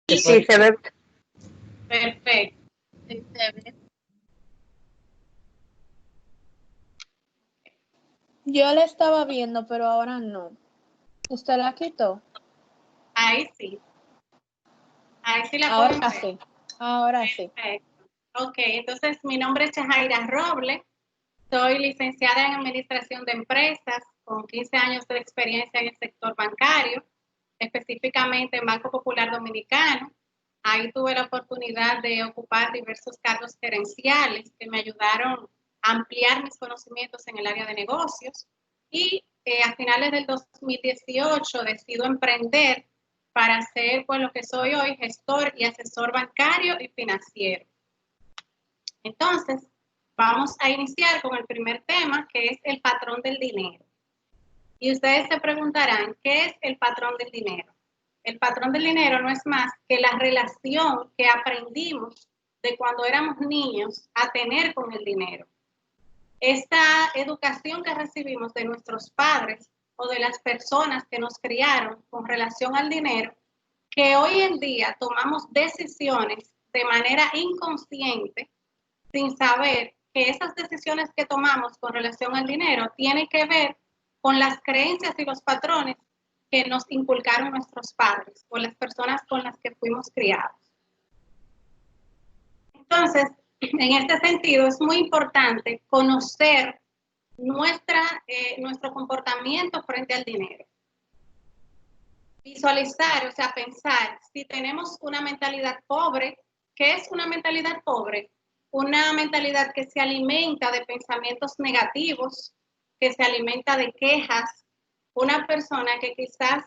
Sí, se ve. Perfecto. Yo la estaba viendo, pero ahora no. ¿Usted la quitó? Ahí sí. Ahí sí la Ahora pueden ver. sí. Ahora sí. Perfecto. Ok, entonces mi nombre es Chajaira Robles. Soy licenciada en Administración de Empresas con 15 años de experiencia en el sector bancario, específicamente en Banco Popular Dominicano. Ahí tuve la oportunidad de ocupar diversos cargos gerenciales que me ayudaron a ampliar mis conocimientos en el área de negocios. Y a finales del 2018 decido emprender para ser pues, lo que soy hoy, gestor y asesor bancario y financiero. Entonces, vamos a iniciar con el primer tema, que es el patrón del dinero. Y ustedes se preguntarán, ¿qué es el patrón del dinero? El patrón del dinero no es más que la relación que aprendimos de cuando éramos niños a tener con el dinero. Esta educación que recibimos de nuestros padres o de las personas que nos criaron con relación al dinero, que hoy en día tomamos decisiones de manera inconsciente, sin saber que esas decisiones que tomamos con relación al dinero tienen que ver con las creencias y los patrones que nos inculcaron nuestros padres o las personas con las que fuimos criados. Entonces, en este sentido, es muy importante conocer nuestro comportamiento frente al dinero. Visualizar, o sea, pensar, si tenemos una mentalidad pobre, ¿qué es una mentalidad pobre? Una mentalidad que se alimenta de pensamientos negativos, que se alimenta de quejas, una persona que quizás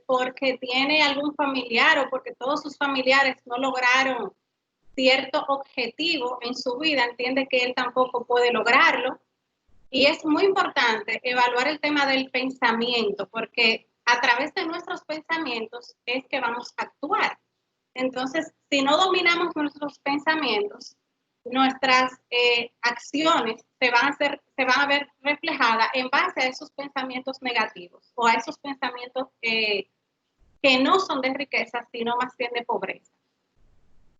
porque tiene algún familiar o porque todos sus familiares no lograron cierto objetivo en su vida, entiende que él tampoco puede lograrlo. Y es muy importante evaluar el tema del pensamiento, porque a través de nuestros pensamientos es que vamos a actuar. Entonces, si no dominamos nuestros pensamientos, nuestras acciones se van a ver reflejadas en base a esos pensamientos negativos o a esos pensamientos que no son de riqueza, sino más bien de pobreza.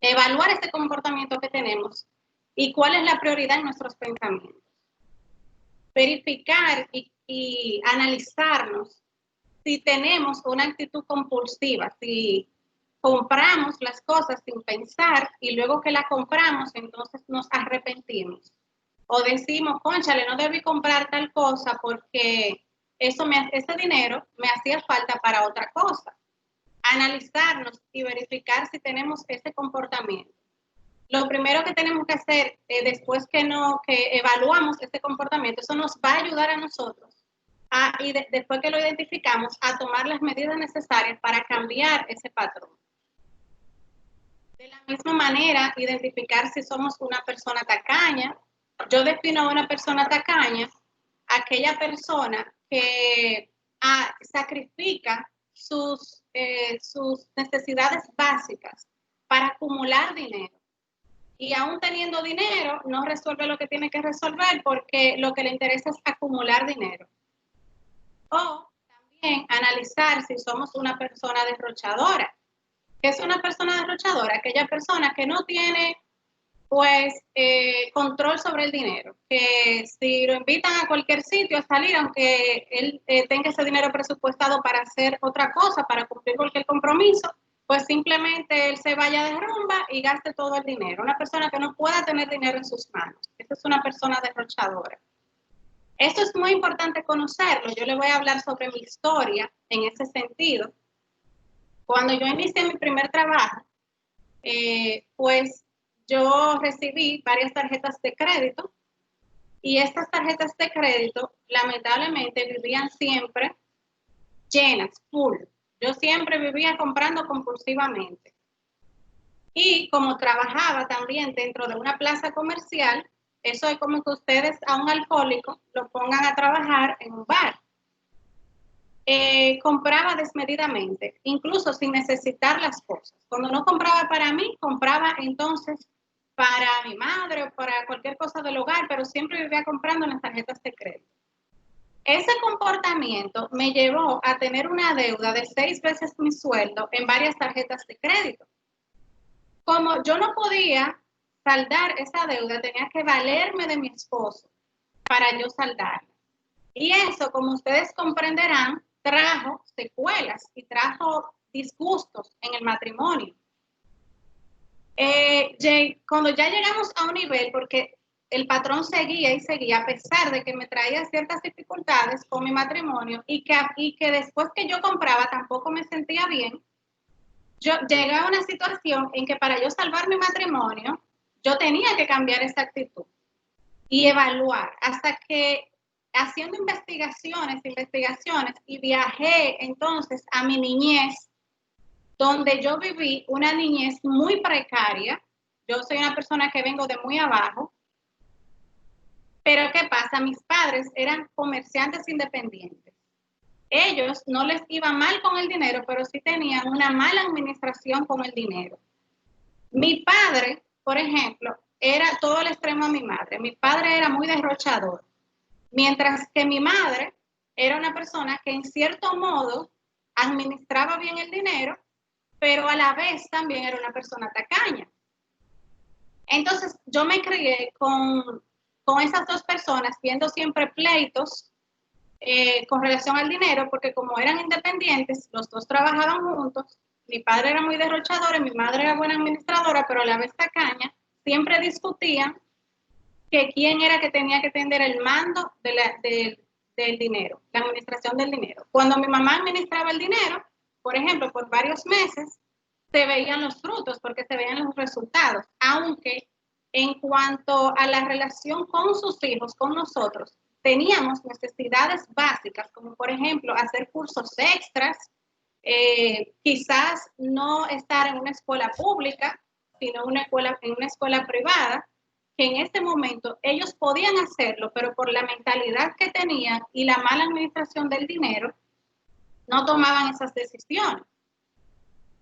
Evaluar ese comportamiento que tenemos y cuál es la prioridad en nuestros pensamientos. Verificar y analizarnos si tenemos una actitud compulsiva, si compramos las cosas sin pensar y luego que la compramos, entonces nos arrepentimos. O decimos, cónchale, no debí comprar tal cosa porque ese dinero me hacía falta para otra cosa. Analizarnos y verificar si tenemos ese comportamiento. Lo primero que tenemos que hacer después que evaluamos este comportamiento, eso nos va a ayudar a nosotros después que lo identificamos, a tomar las medidas necesarias para cambiar ese patrón. De la misma manera, identificar si somos una persona tacaña. Yo defino a una persona tacaña, aquella persona que sacrifica sus necesidades básicas para acumular dinero. Y aún teniendo dinero, no resuelve lo que tiene que resolver porque lo que le interesa es acumular dinero. O también analizar si somos una persona derrochadora. ¿Qué es una persona derrochadora? Aquella persona que no tiene pues control sobre el dinero, que si lo invitan a cualquier sitio a salir, aunque él tenga ese dinero presupuestado para hacer otra cosa, para cumplir cualquier compromiso, pues simplemente él se vaya de rumba y gaste todo el dinero. Una persona que no pueda tener dinero en sus manos. Esa es una persona derrochadora. Esto es muy importante conocerlo. Yo le voy a hablar sobre mi historia en ese sentido. Cuando yo inicié mi primer trabajo, pues yo recibí varias tarjetas de crédito y estas tarjetas de crédito lamentablemente vivían siempre llenas, full. Yo siempre vivía comprando compulsivamente. Y como trabajaba también dentro de una plaza comercial, eso es como que ustedes a un alcohólico lo pongan a trabajar en un bar. Compraba desmedidamente, incluso sin necesitar las cosas. Cuando no compraba para mí, compraba entonces para mi madre o para cualquier cosa del hogar, pero siempre vivía comprando en las tarjetas de crédito. Ese comportamiento me llevó a tener una deuda de 6 veces mi sueldo en varias tarjetas de crédito. Como yo no podía saldar esa deuda, tenía que valerme de mi esposo para yo saldarla. Y eso, como ustedes comprenderán, trajo secuelas y trajo disgustos en el matrimonio. Cuando ya llegamos a un nivel, porque el patrón seguía y seguía, a pesar de que me traía ciertas dificultades con mi matrimonio y que después que yo compraba tampoco me sentía bien, yo llegué a una situación en que para yo salvar mi matrimonio, yo tenía que cambiar esa actitud y evaluar hasta que haciendo investigaciones, y viajé entonces a mi niñez, donde yo viví una niñez muy precaria. Yo soy una persona que vengo de muy abajo, pero ¿qué pasa? Mis padres eran comerciantes independientes. Ellos no les iba mal con el dinero, pero sí tenían una mala administración con el dinero. Mi padre, por ejemplo, era todo el extremo a mi madre. Mi padre era muy derrochador, mientras que mi madre era una persona que en cierto modo administraba bien el dinero, pero a la vez también era una persona tacaña. Entonces yo me crié con esas dos personas, viendo siempre pleitos con relación al dinero, porque como eran independientes, los dos trabajaban juntos. Mi padre era muy derrochador y mi madre era buena administradora, pero a la vez tacaña. Siempre discutían que quién era que tenía que tener el mando del dinero, la administración del dinero. Cuando mi mamá administraba el dinero, por ejemplo, por varios meses, se veían los frutos porque se veían los resultados, aunque en cuanto a la relación con sus hijos, con nosotros, teníamos necesidades básicas, como por ejemplo hacer cursos extras, quizás no estar en una escuela pública, sino en una escuela privada, que en este momento ellos podían hacerlo, pero por la mentalidad que tenían y la mala administración del dinero, no tomaban esas decisiones.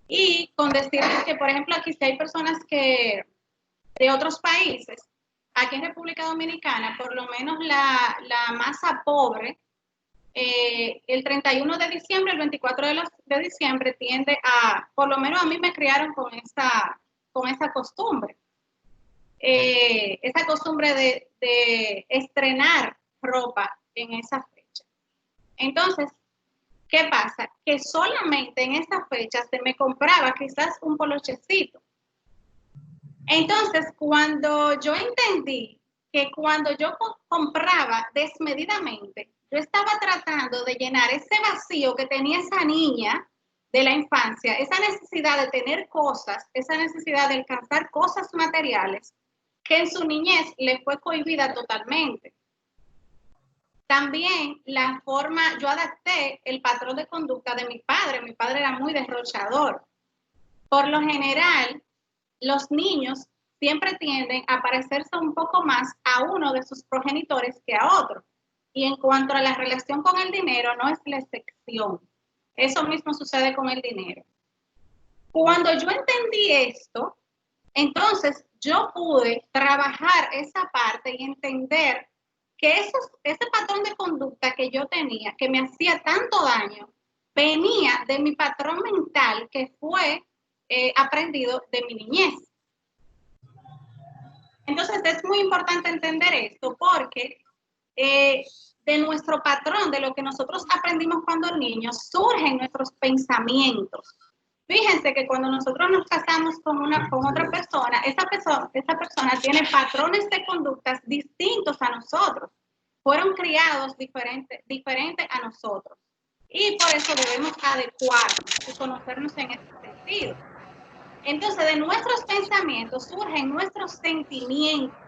Y con decirles que, por ejemplo, aquí sí hay personas que de otros países, aquí en República Dominicana, por lo menos la masa pobre, el 31 de diciembre, el 24 de diciembre tiende a, por lo menos a mí me criaron con esa costumbre. Esa costumbre de estrenar ropa en esa fecha. Entonces, ¿qué pasa? Que solamente en esa fecha se me compraba quizás un polochecito. Entonces, cuando yo entendí que cuando yo compraba desmedidamente, yo estaba tratando de llenar ese vacío que tenía esa niña de la infancia, esa necesidad de tener cosas, esa necesidad de alcanzar cosas materiales, que en su niñez le fue cohibida totalmente. También yo adapté el patrón de conducta de mi padre era muy derrochador. Por lo general, los niños siempre tienden a parecerse un poco más a uno de sus progenitores que a otro. Y en cuanto a la relación con el dinero, no es la excepción. Eso mismo sucede con el dinero. Cuando yo entendí esto, entonces yo pude trabajar esa parte y entender que ese patrón de conducta que yo tenía, que me hacía tanto daño, venía de mi patrón mental que fue aprendido de mi niñez. Entonces es muy importante entender esto porque de nuestro patrón, de lo que nosotros aprendimos cuando niños, surgen nuestros pensamientos. Fíjense que cuando nosotros nos casamos con otra persona, esa persona tiene patrones de conductas distintos a nosotros. Fueron criados diferentes a nosotros. Y por eso debemos adecuarnos y conocernos en ese sentido. Entonces, de nuestros pensamientos surgen nuestros sentimientos.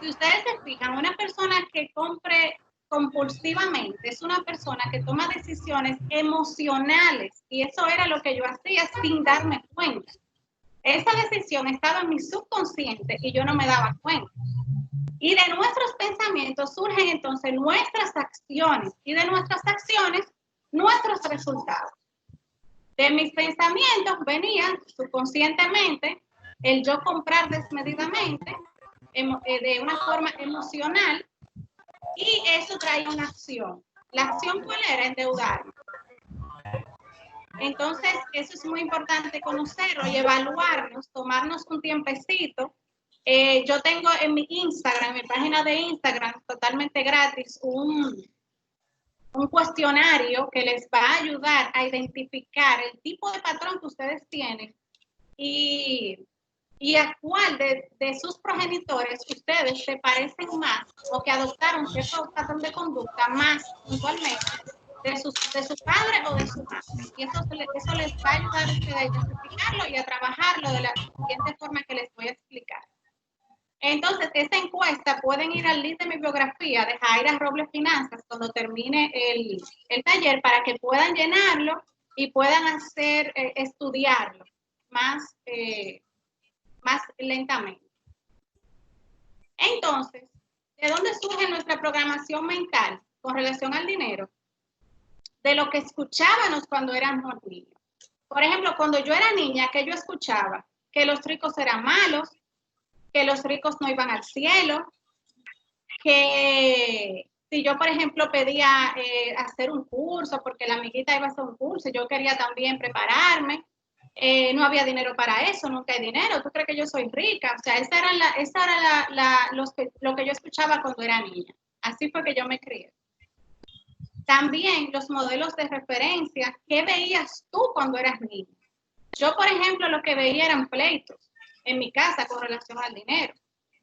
Si ustedes se fijan, una persona que compre compulsivamente es una persona que toma decisiones emocionales, y eso era lo que yo hacía sin darme cuenta. Esa decisión estaba en mi subconsciente y yo no me daba cuenta. Y de nuestros pensamientos surgen entonces nuestras acciones, y de nuestras acciones nuestros resultados. De mis pensamientos venían subconscientemente el yo comprar desmedidamente, de una forma emocional, y eso trae una acción. La acción, ¿cuál era? Endeudarme. Entonces, eso es muy importante conocerlo y evaluarnos, tomarnos un tiempecito. Yo tengo en mi Instagram, mi página de Instagram, totalmente gratis, un cuestionario que les va a ayudar a identificar el tipo de patrón que ustedes tienen y a cuál de sus progenitores ustedes se parecen más o que adoptaron cierto patrón de conducta más puntualmente de su padre o de su madre. Y eso les va a ayudar a ustedes a identificarlo y a trabajarlo de la siguiente forma que les voy a explicar. Entonces, esta encuesta pueden ir al link de mi biografía de Jaira Robles Finanzas cuando termine el taller para que puedan llenarlo y puedan hacer, estudiarlo más lentamente. Entonces, ¿de dónde surge nuestra programación mental con relación al dinero? De lo que escuchábamos cuando éramos niños. Por ejemplo, cuando yo era niña, que yo escuchaba que los ricos eran malos, que los ricos no iban al cielo, que si yo, por ejemplo, pedía hacer un curso, porque la amiguita iba a hacer un curso, yo quería también prepararme, no había dinero para eso, nunca hay dinero, ¿tú crees que yo soy rica? O sea, esa era lo que yo escuchaba cuando era niña. Así fue que yo me crié. También los modelos de referencia, ¿qué veías tú cuando eras niña? Yo, por ejemplo, lo que veía eran pleitos en mi casa con relación al dinero,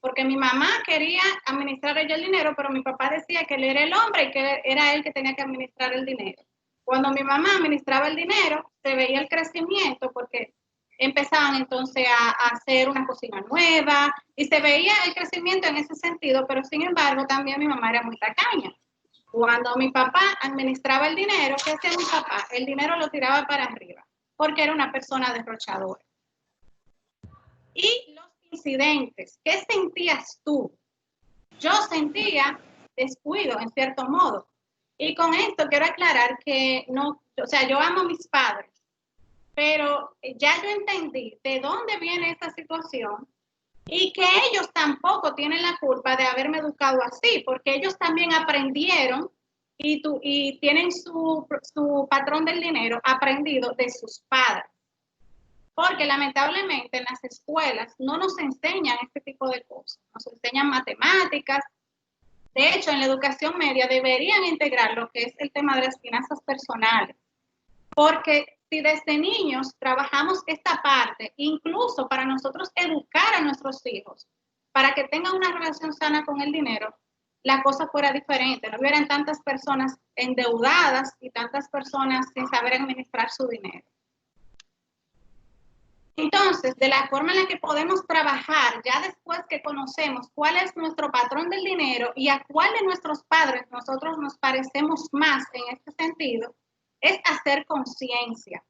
porque mi mamá quería administrar ella el dinero, pero mi papá decía que él era el hombre y que era él que tenía que administrar el dinero. Cuando mi mamá administraba el dinero, se veía el crecimiento porque empezaban entonces a hacer una cocina nueva y se veía el crecimiento en ese sentido, pero sin embargo también mi mamá era muy tacaña. Cuando mi papá administraba el dinero, ¿qué hacía mi papá? El dinero lo tiraba para arriba, porque era una persona derrochadora. Y los incidentes, ¿qué sentías tú? Yo sentía descuido, en cierto modo. Y con esto quiero aclarar que no, o sea, yo amo a mis padres, pero ya yo entendí de dónde viene esta situación y que ellos tampoco tienen la culpa de haberme educado así, porque ellos también aprendieron y tienen su patrón del dinero aprendido de sus padres. Porque lamentablemente en las escuelas no nos enseñan este tipo de cosas, nos enseñan matemáticas. De hecho, en la educación media deberían integrar lo que es el tema de las finanzas personales, porque si desde niños trabajamos esta parte, incluso para nosotros educar a nuestros hijos, para que tengan una relación sana con el dinero, la cosa fuera diferente, no hubieran tantas personas endeudadas y tantas personas sin saber administrar su dinero. Entonces, de la forma en la que podemos trabajar, ya después que conocemos cuál es nuestro patrón del dinero y a cuál de nuestros padres nosotros nos parecemos más en este sentido, es hacer conciencia.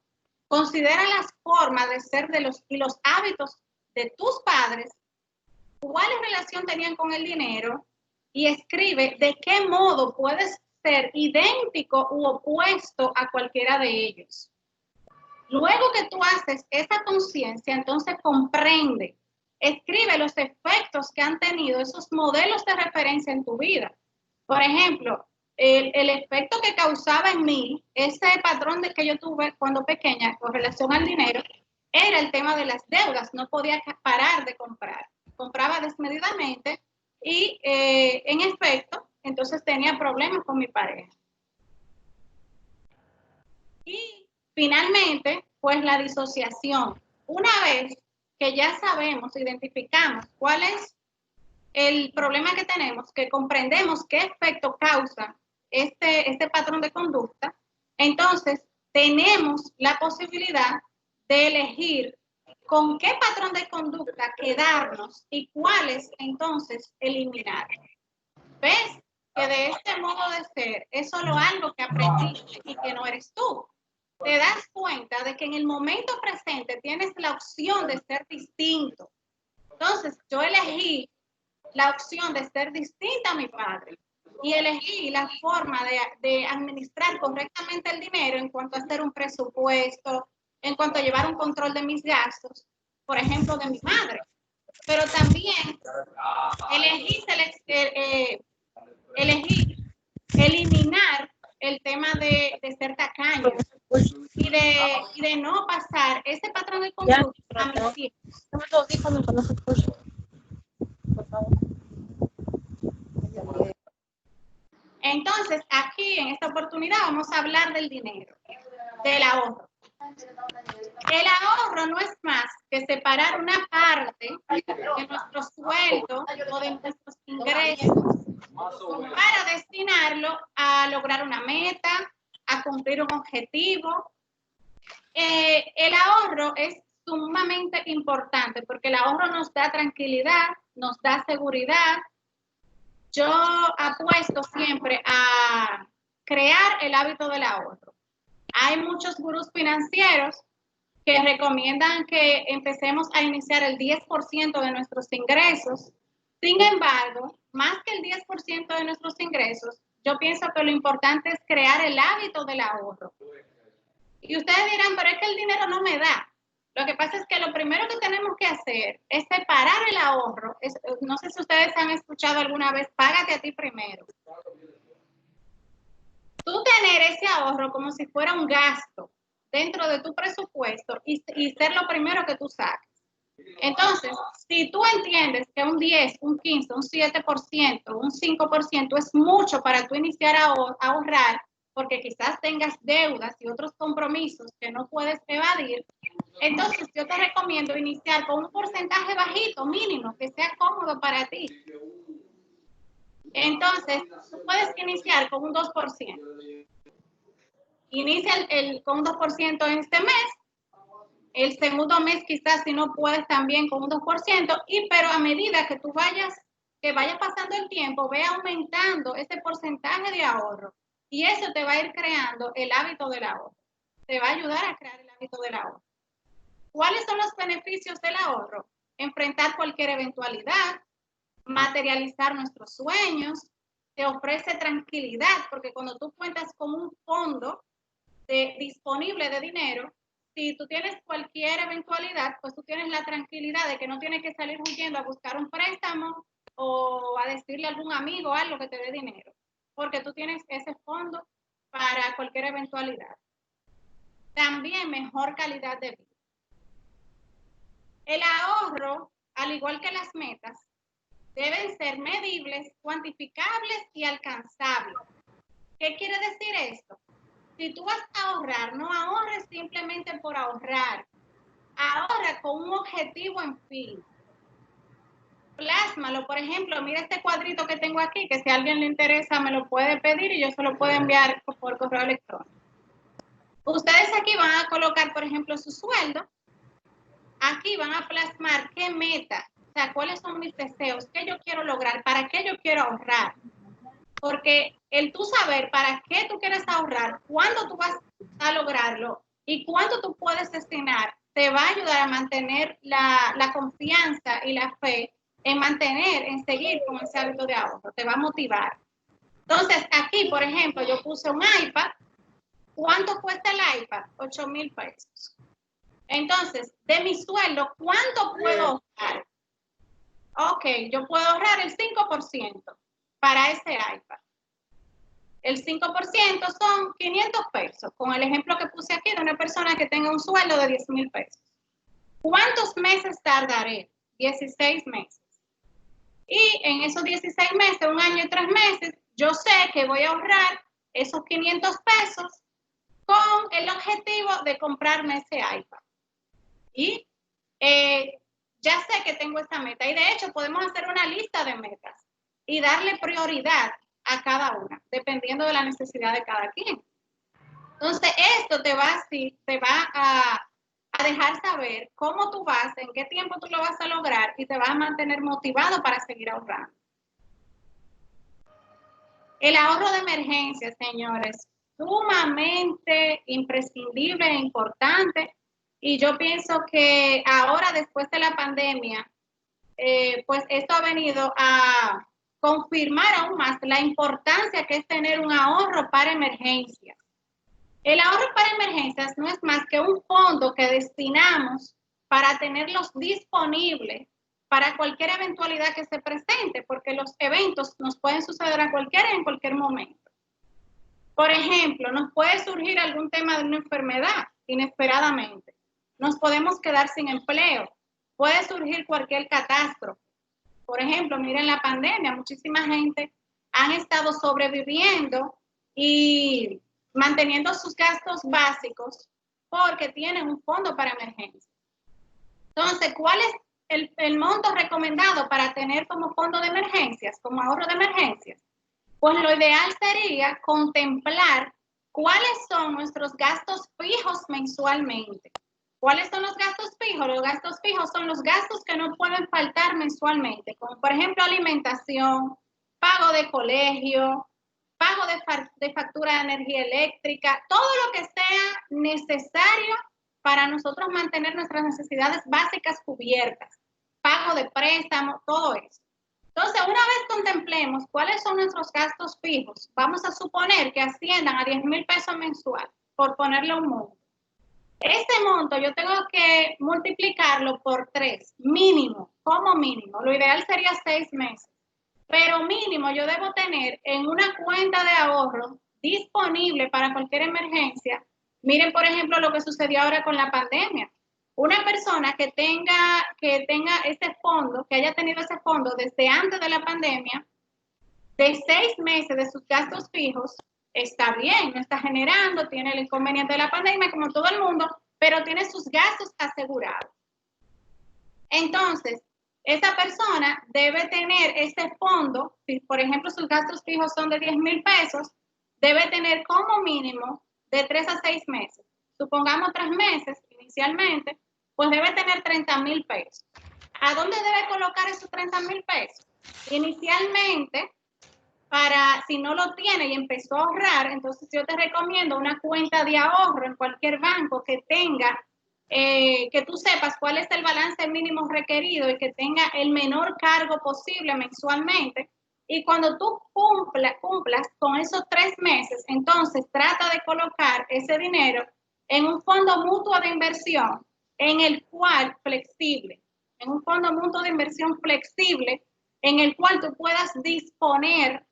Considera las formas de ser y los hábitos de tus padres, cuál relación tenían con el dinero y escribe de qué modo puedes ser idéntico u opuesto a cualquiera de ellos. Luego que tú haces esa conciencia, entonces comprende, escribe los efectos que han tenido esos modelos de referencia en tu vida. Por ejemplo, el efecto que causaba en mí, ese patrón que yo tuve cuando pequeña con relación al dinero, era el tema de las deudas. No podía parar de comprar. Compraba desmedidamente y, en efecto, entonces tenía problemas con mi pareja. Y finalmente, pues la disociación. Una vez que ya sabemos, identificamos cuál es el problema que tenemos, que comprendemos qué efecto causa este patrón de conducta, entonces tenemos la posibilidad de elegir con qué patrón de conducta quedarnos y cuáles entonces eliminar. ¿Ves? Que de este modo de ser es solo algo que aprendiste y que no eres tú. Te das cuenta de que en el momento presente tienes la opción de ser distinto. Entonces, yo elegí la opción de ser distinta a mi padre y elegí la forma de administrar correctamente el dinero en cuanto a hacer un presupuesto, en cuanto a llevar un control de mis gastos, por ejemplo, de mi madre. Pero también elegí eliminar el tema de ser tacaño y de no pasar ese patrón de conducta a mis hijos. Entonces, aquí en esta oportunidad vamos a hablar del dinero, del ahorro. El ahorro no es más que separar una parte de nuestro sueldo o de nuestros ingresos para destinarlo a lograr una meta, a cumplir un objetivo. El ahorro es sumamente importante porque el ahorro nos da tranquilidad, nos da seguridad. Yo apuesto siempre a crear el hábito del ahorro. Hay muchos gurús financieros que recomiendan que empecemos a iniciar el 10% de nuestros ingresos. Sin embargo, más que el 10% de nuestros ingresos, yo pienso que lo importante es crear el hábito del ahorro. Y ustedes dirán, pero es que el dinero no me da. Lo que pasa es que lo primero que tenemos que hacer es separar el ahorro. No sé si ustedes han escuchado alguna vez, págate a ti primero. Tú tener ese ahorro como si fuera un gasto dentro de tu presupuesto y ser lo primero que tú saques. Entonces, si tú entiendes que un 10, un 15, un 7%, un 5% es mucho para tú iniciar a ahorrar, porque quizás tengas deudas y otros compromisos que no puedes evadir, entonces yo te recomiendo iniciar con un porcentaje bajito, mínimo, que sea cómodo para ti. Entonces, tú puedes iniciar con un 2%. Inicia con un 2% en este mes. El segundo mes quizás si no puedes también con un 2%, pero a medida que vaya pasando el tiempo, ve aumentando ese porcentaje de ahorro y eso te va a ir creando el hábito del ahorro. Te va a ayudar a crear el hábito del ahorro. ¿Cuáles son los beneficios del ahorro? Enfrentar cualquier eventualidad, materializar nuestros sueños, te ofrece tranquilidad, porque cuando tú cuentas con un fondo disponible de dinero, si tú tienes cualquier eventualidad, pues tú tienes la tranquilidad de que no tienes que salir huyendo a buscar un préstamo o a decirle a algún amigo algo que te dé dinero, porque tú tienes ese fondo para cualquier eventualidad. También mejor calidad de vida. El ahorro, al igual que las metas, deben ser medibles, cuantificables y alcanzables. ¿Qué quiere decir esto? Si tú vas a ahorrar, no ahorres simplemente por ahorrar. Ahorra con un objetivo en fin. Plásmalo, por ejemplo, mira este cuadrito que tengo aquí, que si a alguien le interesa me lo puede pedir y yo se lo puedo enviar por correo electrónico. Ustedes aquí van a colocar, por ejemplo, su sueldo. Aquí van a plasmar qué meta, o sea, cuáles son mis deseos, qué yo quiero lograr, para qué yo quiero ahorrar. Porque el tú saber para qué tú quieres ahorrar, cuándo tú vas a lograrlo y cuánto tú puedes destinar, te va a ayudar a mantener la confianza y la fe en seguir con ese hábito de ahorro, te va a motivar. Entonces, aquí, por ejemplo, yo puse un iPad. ¿Cuánto cuesta el iPad? 8,000 pesos. Entonces, de mi sueldo, ¿cuánto puedo ahorrar? Ok, yo puedo ahorrar el 5% para ese iPad. El 5% son 500 pesos, con el ejemplo que puse aquí de una persona que tenga un sueldo de 10,000 pesos. ¿Cuántos meses tardaré? 16 meses. Y en esos 16 meses, un año y 3 meses, yo sé que voy a ahorrar esos 500 pesos con el objetivo de comprarme ese iPad. Y ya sé que tengo esta meta. Y de hecho, podemos hacer una lista de metas y darle prioridad a cada una, dependiendo de la necesidad de cada quien. Entonces, esto te va a dejar saber cómo tú vas, en qué tiempo tú lo vas a lograr y te vas a mantener motivado para seguir ahorrando. El ahorro de emergencia, señores, sumamente imprescindible e importante. Y yo pienso que ahora, después de la pandemia, pues esto ha venido a confirmar aún más la importancia que es tener un ahorro para emergencias. El ahorro para emergencias no es más que un fondo que destinamos para tenerlos disponibles para cualquier eventualidad que se presente, porque los eventos nos pueden suceder a cualquiera en cualquier momento. Por ejemplo, nos puede surgir algún tema de una enfermedad inesperadamente. Nos podemos quedar sin empleo. Puede surgir cualquier catástrofe. Por ejemplo, miren la pandemia, muchísima gente han estado sobreviviendo y manteniendo sus gastos básicos porque tienen un fondo para emergencia. Entonces, ¿cuál es el monto recomendado para tener como fondo de emergencias, como ahorro de emergencias? Pues lo ideal sería contemplar cuáles son nuestros gastos fijos mensualmente. ¿Cuáles son los gastos fijos? Los gastos fijos son los gastos que no pueden faltar mensualmente, como por ejemplo alimentación, pago de colegio, pago de factura de energía eléctrica, todo lo que sea necesario para nosotros mantener nuestras necesidades básicas cubiertas, pago de préstamo, todo eso. Entonces, una vez contemplemos cuáles son nuestros gastos fijos, vamos a suponer que asciendan a 10,000 pesos mensual, por ponerle un monto. Ese monto yo tengo que multiplicarlo por 3, mínimo, como mínimo. Lo ideal sería 6 meses, pero mínimo yo debo tener en una cuenta de ahorro disponible para cualquier emergencia. Miren, por ejemplo, lo que sucedió ahora con la pandemia. Una persona que tenga ese fondo, que haya tenido ese fondo desde antes de la pandemia, de 6 meses de sus gastos fijos, está bien, no está generando, tiene el inconveniente de la pandemia como todo el mundo, pero tiene sus gastos asegurados. Entonces, esa persona debe tener ese fondo, si por ejemplo sus gastos fijos son de 10,000 pesos, debe tener como mínimo de 3 a 6 meses. Supongamos 3 meses inicialmente, pues debe tener 30,000 pesos. ¿A dónde debe colocar esos 30,000 pesos? Inicialmente, si no lo tiene y empezó a ahorrar, entonces yo te recomiendo una cuenta de ahorro en cualquier banco que tenga, que tú sepas cuál es el balance mínimo requerido y que tenga el menor cargo posible mensualmente. Y cuando tú cumplas con esos 3 meses, entonces trata de colocar ese dinero en un fondo mutuo de inversión, en el cual en un fondo mutuo de inversión flexible, en el cual tú puedas disponer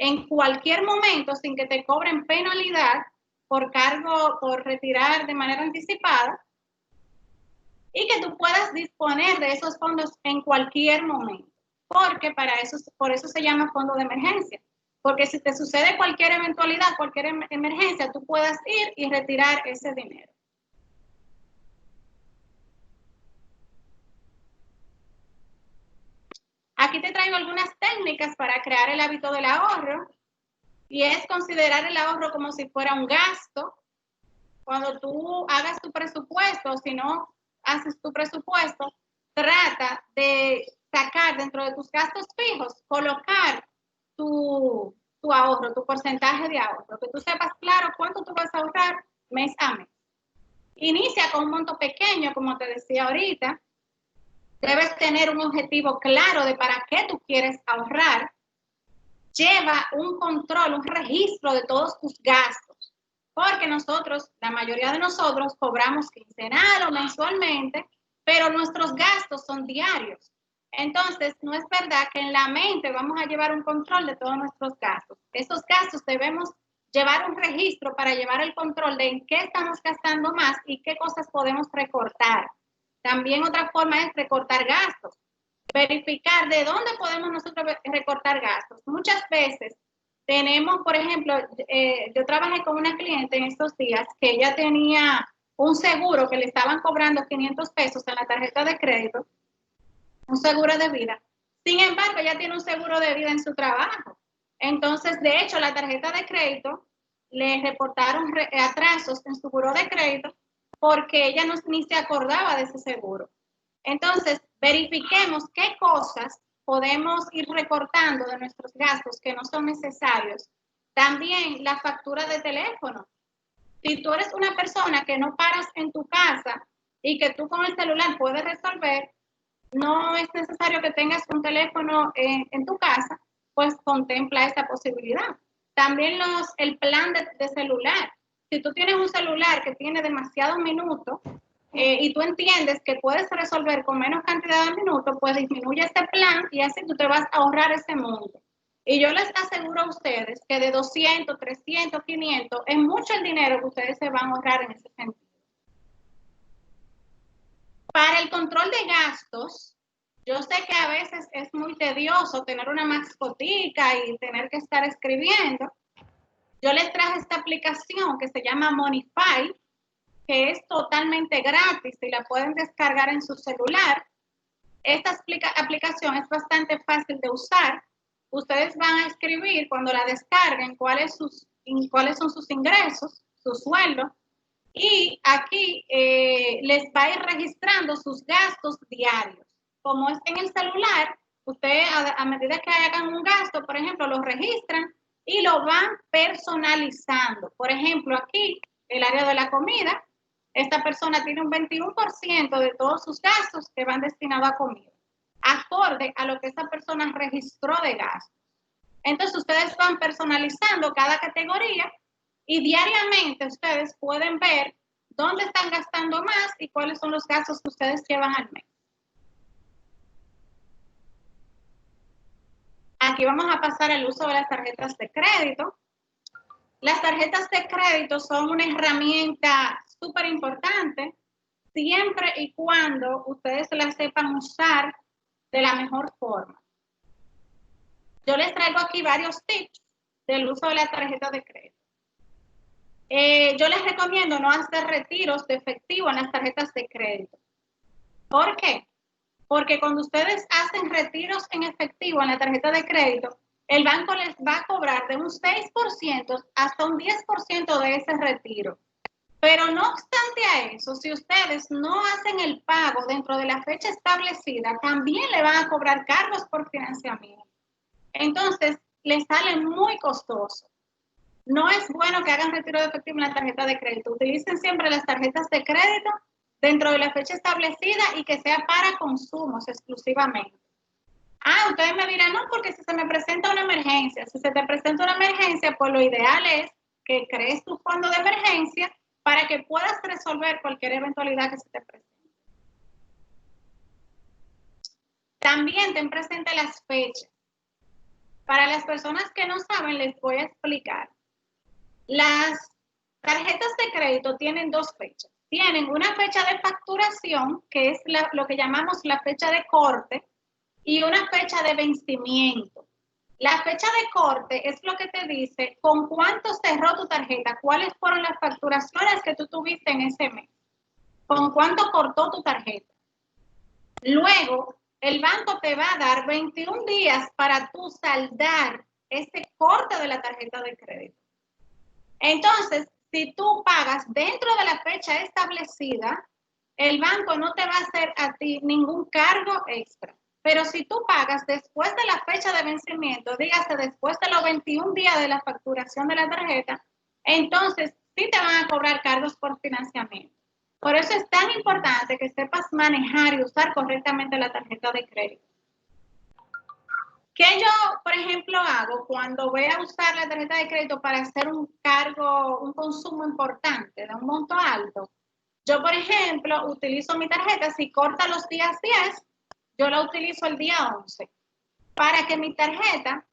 en cualquier momento sin que te cobren penalidad por retirar de manera anticipada, y que tú puedas disponer de esos fondos en cualquier momento, porque por eso se llama fondo de emergencia, porque si te sucede cualquier eventualidad, cualquier emergencia, tú puedas ir y retirar ese dinero. Aquí te traigo algunas técnicas para crear el hábito del ahorro, y es considerar el ahorro como si fuera un gasto. Cuando tú hagas tu presupuesto, si no haces tu presupuesto, trata de sacar dentro de tus gastos fijos, colocar tu ahorro, tu porcentaje de ahorro, que tú sepas claro cuánto tú vas a ahorrar mes a mes. Inicia con un monto pequeño, como te decía ahorita. Debes tener un objetivo claro de para qué tú quieres ahorrar. Lleva un control, un registro de todos tus gastos, porque nosotros, la mayoría de nosotros, cobramos quincenal o mensualmente, pero nuestros gastos son diarios. Entonces, no es verdad que en la mente vamos a llevar un control de todos nuestros gastos. Esos gastos debemos llevar un registro para llevar el control de en qué estamos gastando más y qué cosas podemos recortar. También otra forma es recortar gastos. Verificar de dónde podemos nosotros recortar gastos. Muchas veces tenemos, por ejemplo, yo trabajé con una cliente en estos días que ella tenía un seguro que le estaban cobrando 500 pesos en la tarjeta de crédito, un seguro de vida. Sin embargo, ella tiene un seguro de vida en su trabajo. Entonces, de hecho, la tarjeta de crédito le reportaron atrasos en su buro de crédito porque ella ni se acordaba de ese seguro. Entonces, verifiquemos qué cosas podemos ir recortando de nuestros gastos que no son necesarios. También la factura de teléfono. Si tú eres una persona que no paras en tu casa y que tú con el celular puedes resolver, no es necesario que tengas un teléfono en tu casa, pues contempla esta posibilidad. También el plan de celular. Si tú tienes un celular que tiene demasiados minutos, y tú entiendes que puedes resolver con menos cantidad de minutos, pues disminuye este plan y así tú te vas a ahorrar ese monto. Y yo les aseguro a ustedes que de 200, 300, 500, es mucho el dinero que ustedes se van a ahorrar en ese sentido. Para el control de gastos, yo sé que a veces es muy tedioso tener una mascotica y tener que estar escribiendo. Yo les traje esta aplicación que se llama Monify, que es totalmente gratis y la pueden descargar en su celular. Esta aplicación es bastante fácil de usar. Ustedes van a escribir cuando la descarguen cuáles son sus ingresos, su sueldo, y aquí les va a ir registrando sus gastos diarios. Como es en el celular, ustedes a medida que hagan un gasto, por ejemplo, lo registran y lo van personalizando. Por ejemplo, aquí, el área de la comida, esta persona tiene un 21% de todos sus gastos que van destinados a comida, acorde a lo que esa persona registró de gastos. Entonces, ustedes van personalizando cada categoría y diariamente ustedes pueden ver dónde están gastando más y cuáles son los gastos que ustedes llevan al mes. Aquí vamos a pasar al uso de las tarjetas de crédito. Las tarjetas de crédito son una herramienta súper importante siempre y cuando ustedes las sepan usar de la mejor forma. Yo les traigo aquí varios tips del uso de la tarjeta de crédito. Yo les recomiendo no hacer retiros de efectivo en las tarjetas de crédito. ¿Por qué? Porque cuando ustedes hacen retiros en efectivo en la tarjeta de crédito, el banco les va a cobrar de un 6% hasta un 10% de ese retiro. Pero no obstante a eso, si ustedes no hacen el pago dentro de la fecha establecida, también le van a cobrar cargos por financiamiento. Entonces, les sale muy costoso. No es bueno que hagan retiro de efectivo en la tarjeta de crédito. Utilicen siempre las tarjetas de crédito dentro de la fecha establecida y que sea para consumos exclusivamente. Ustedes me dirán, no, porque si se me presenta una emergencia, si se te presenta una emergencia, pues lo ideal es que crees tu fondo de emergencia para que puedas resolver cualquier eventualidad que se te presente. También ten presente las fechas. Para las personas que no saben, les voy a explicar. Las tarjetas de crédito tienen dos fechas. Tienen una fecha de facturación, que es lo que llamamos la fecha de corte, y una fecha de vencimiento. La fecha de corte es lo que te dice con cuánto cerró tu tarjeta, cuáles fueron las facturaciones que tú tuviste en ese mes, con cuánto cortó tu tarjeta. Luego, el banco te va a dar 21 días para tú saldar ese corte de la tarjeta de crédito. Entonces, si tú pagas dentro de la fecha establecida, el banco no te va a hacer a ti ningún cargo extra. Pero si tú pagas después de la fecha de vencimiento, dígase después de los 21 días de la facturación de la tarjeta, entonces sí te van a cobrar cargos por financiamiento. Por eso es tan importante que sepas manejar y usar correctamente la tarjeta de crédito. ¿Qué yo, por ejemplo, hago cuando voy a usar la tarjeta de crédito para hacer un cargo, un consumo importante de un monto alto? Yo, por ejemplo, utilizo mi tarjeta, si corta los días 10, yo la utilizo el día 11. Para que mi tarjeta,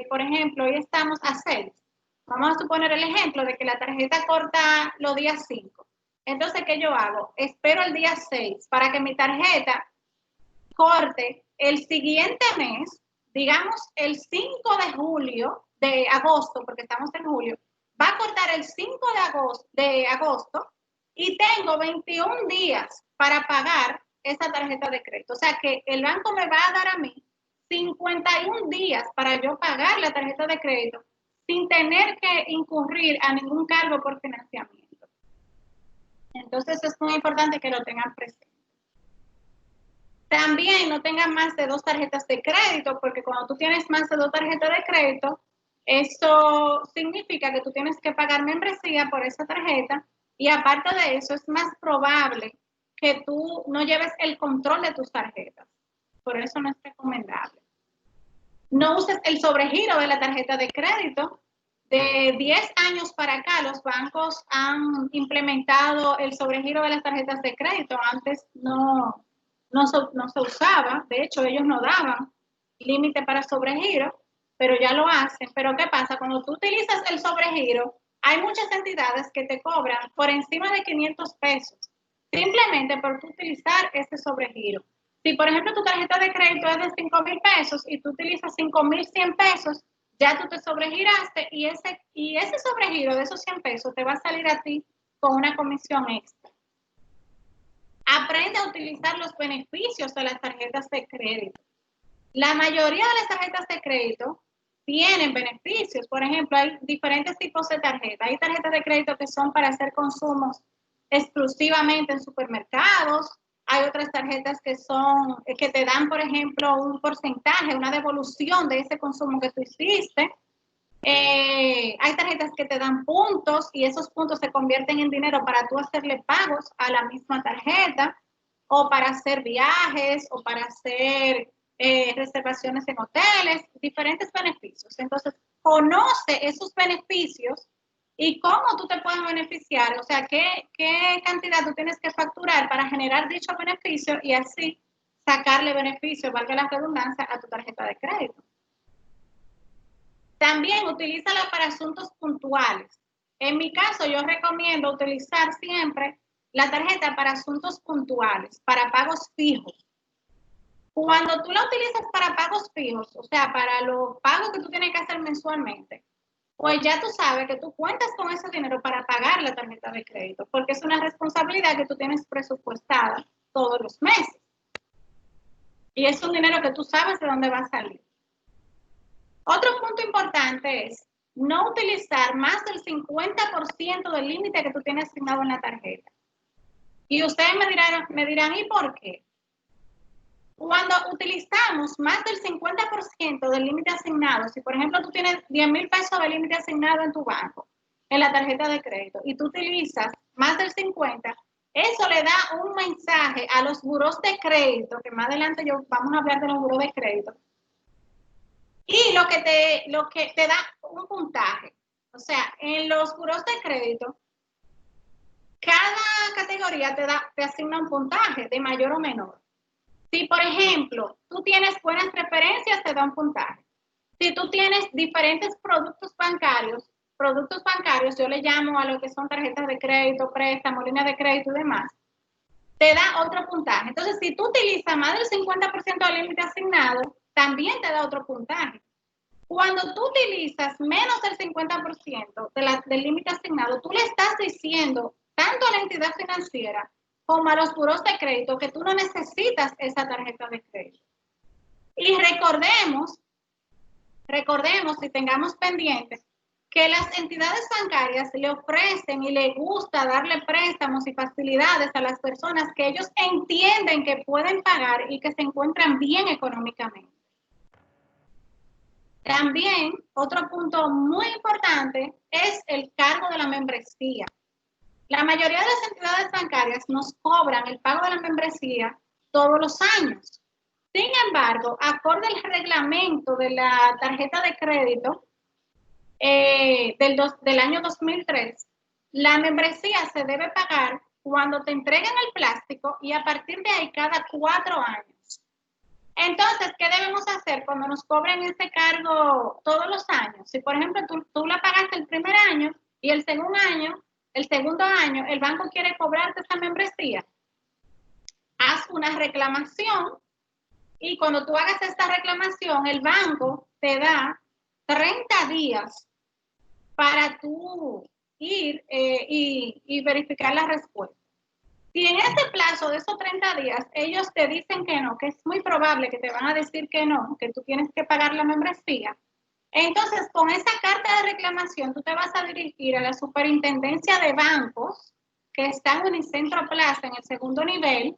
por ejemplo, hoy estamos a 6. Vamos a suponer el ejemplo de que la tarjeta corta los días 5. Entonces, ¿qué yo hago? Espero el día 6 para que mi tarjeta corte el siguiente mes, digamos el 5 de agosto, porque estamos en julio, va a cortar el 5 de agosto y tengo 21 días para pagar esa tarjeta de crédito. O sea que el banco me va a dar a mí 51 días para yo pagar la tarjeta de crédito sin tener que incurrir a ningún cargo por financiamiento. Entonces es muy importante que lo tengan presente. También no tengan más de 2 tarjetas de crédito, porque cuando tú tienes más de 2 tarjetas de crédito, eso significa que tú tienes que pagar membresía por esa tarjeta y aparte de eso es más probable que tú no lleves el control de tus tarjetas. Por eso no es recomendable. No uses el sobregiro de la tarjeta de crédito. De 10 años para acá, los bancos han implementado el sobregiro de las tarjetas de crédito. Antes no se usaba, de hecho ellos no daban límite para sobregiro, pero ya lo hacen. Pero ¿qué pasa? Cuando tú utilizas el sobregiro, hay muchas entidades que te cobran por encima de 500 pesos, simplemente por tú utilizar ese sobregiro. Si, por ejemplo, tu tarjeta de crédito es de 5,000 pesos y tú utilizas 5,100 pesos, ya tú te sobregiraste y ese sobregiro de esos 100 pesos te va a salir a ti con una comisión extra. Aprende a utilizar los beneficios de las tarjetas de crédito. La mayoría de las tarjetas de crédito tienen beneficios. Por ejemplo, hay diferentes tipos de tarjetas. Hay tarjetas de crédito que son para hacer consumos exclusivamente en supermercados. Hay otras tarjetas que te dan, por ejemplo, un porcentaje, una devolución de ese consumo que tú hiciste. Hay tarjetas que te dan puntos y esos puntos se convierten en dinero para tú hacerle pagos a la misma tarjeta, o para hacer viajes, o para hacer reservaciones en hoteles, diferentes beneficios. Entonces, conoce esos beneficios y cómo tú te puedes beneficiar, o sea, qué cantidad tú tienes que facturar para generar dicho beneficio y así sacarle beneficio, valga la redundancia, a tu tarjeta de crédito. También utilízala para asuntos puntuales. En mi caso, yo recomiendo utilizar siempre la tarjeta para asuntos puntuales, para pagos fijos. Cuando tú la utilizas para pagos fijos, o sea, para los pagos que tú tienes que hacer mensualmente, pues ya tú sabes que tú cuentas con ese dinero para pagar la tarjeta de crédito, porque es una responsabilidad que tú tienes presupuestada todos los meses. Y es un dinero que tú sabes de dónde va a salir. Otro punto importante es no utilizar más del 50% del límite que tú tienes asignado en la tarjeta. Y ustedes me dirán, ¿y por qué? Cuando utilizamos más del 50% del límite asignado, si por ejemplo tú tienes 10,000 pesos de límite asignado en tu banco, en la tarjeta de crédito, y tú utilizas más del 50%, eso le da un mensaje a los buros de crédito, que más adelante vamos a hablar de los buros de crédito, y lo que te da un puntaje. O sea, en los buros de crédito, cada categoría te asigna un puntaje de mayor o menor. Si, por ejemplo, tú tienes buenas preferencias, te da un puntaje. Si tú tienes diferentes productos bancarios, yo le llamo a lo que son tarjetas de crédito, préstamos, líneas de crédito y demás, te da otro puntaje. Entonces, si tú utilizas más del 50% del límite asignado, también te da otro puntaje. Cuando tú utilizas menos del 50% del límite asignado, tú le estás diciendo tanto a la entidad financiera como a los buros de crédito que tú no necesitas esa tarjeta de crédito. Y recordemos y tengamos pendientes que las entidades bancarias le ofrecen y le gusta darle préstamos y facilidades a las personas que ellos entienden que pueden pagar y que se encuentran bien económicamente. También, otro punto muy importante es el cargo de la membresía. La mayoría de las entidades bancarias nos cobran el pago de la membresía todos los años. Sin embargo, acorde al reglamento de la tarjeta de crédito del año 2003, la membresía se debe pagar cuando te entreguen el plástico y a partir de ahí cada 4 años. Entonces, ¿qué debemos hacer cuando nos cobren ese cargo todos los años? Si, por ejemplo, tú la pagaste el primer año y el segundo año, el banco quiere cobrarte esa membresía, haz una reclamación y cuando tú hagas esta reclamación, el banco te da 30 días para tú ir y verificar la respuesta. Si en ese plazo de esos 30 días ellos te dicen que no, que es muy probable que te van a decir que no, que tú tienes que pagar la membresía, entonces con esa carta de reclamación tú te vas a dirigir a la Superintendencia de Bancos que está en Unicentro Plaza en el segundo nivel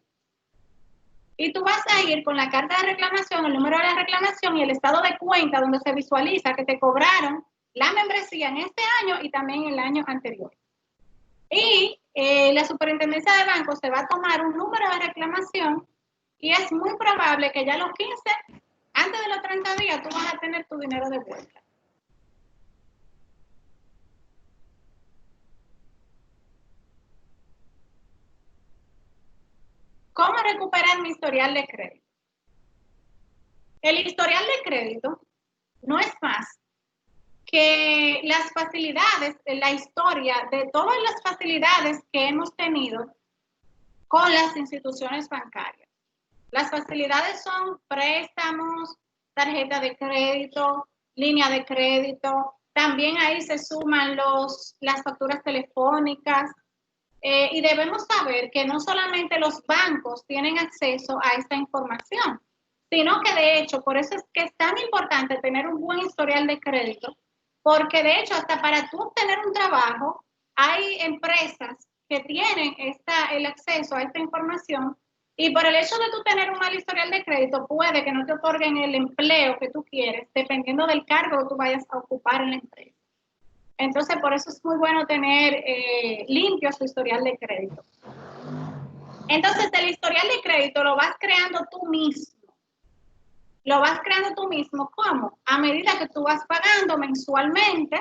y tú vas a ir con la carta de reclamación, el número de la reclamación y el estado de cuenta donde se visualiza que te cobraron la membresía en este año y también en el año anterior. Y la Superintendencia de Bancos se va a tomar un número de reclamación y es muy probable que ya a los 15, antes de los 30 días, tú vas a tener tu dinero de vuelta. ¿Cómo recuperar mi historial de crédito? El historial de crédito no es más que las facilidades, la historia de todas las facilidades que hemos tenido con las instituciones bancarias. Las facilidades son préstamos, tarjeta de crédito, línea de crédito. También ahí se suman las facturas telefónicas. Y debemos saber que no solamente los bancos tienen acceso a esta información, sino que de hecho, por eso es que es tan importante tener un buen historial de crédito, porque de hecho hasta para tú obtener un trabajo, hay empresas que tienen el acceso a esta información y por el hecho de tú tener un mal historial de crédito, puede que no te otorguen el empleo que tú quieres, dependiendo del cargo que tú vayas a ocupar en la empresa. Entonces, por eso es muy bueno tener limpio su historial de crédito. Entonces, el historial de crédito lo vas creando tú mismo. Lo vas creando tú mismo, ¿cómo? A medida que tú vas pagando mensualmente,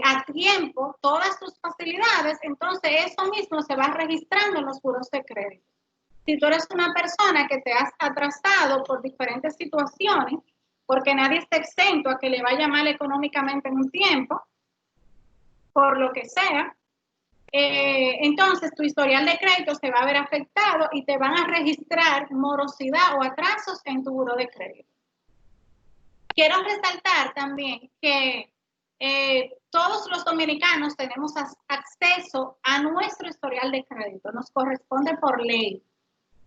a tiempo, todas tus facilidades, entonces eso mismo se va registrando en los buros de crédito. Si tú eres una persona que te has atrasado por diferentes situaciones, porque nadie está exento a que le vaya mal económicamente en un tiempo, por lo que sea, entonces tu historial de crédito se va a ver afectado y te van a registrar morosidad o atrasos en tu buro de crédito. Quiero resaltar también que todos los dominicanos tenemos acceso a nuestro historial de crédito, nos corresponde por ley.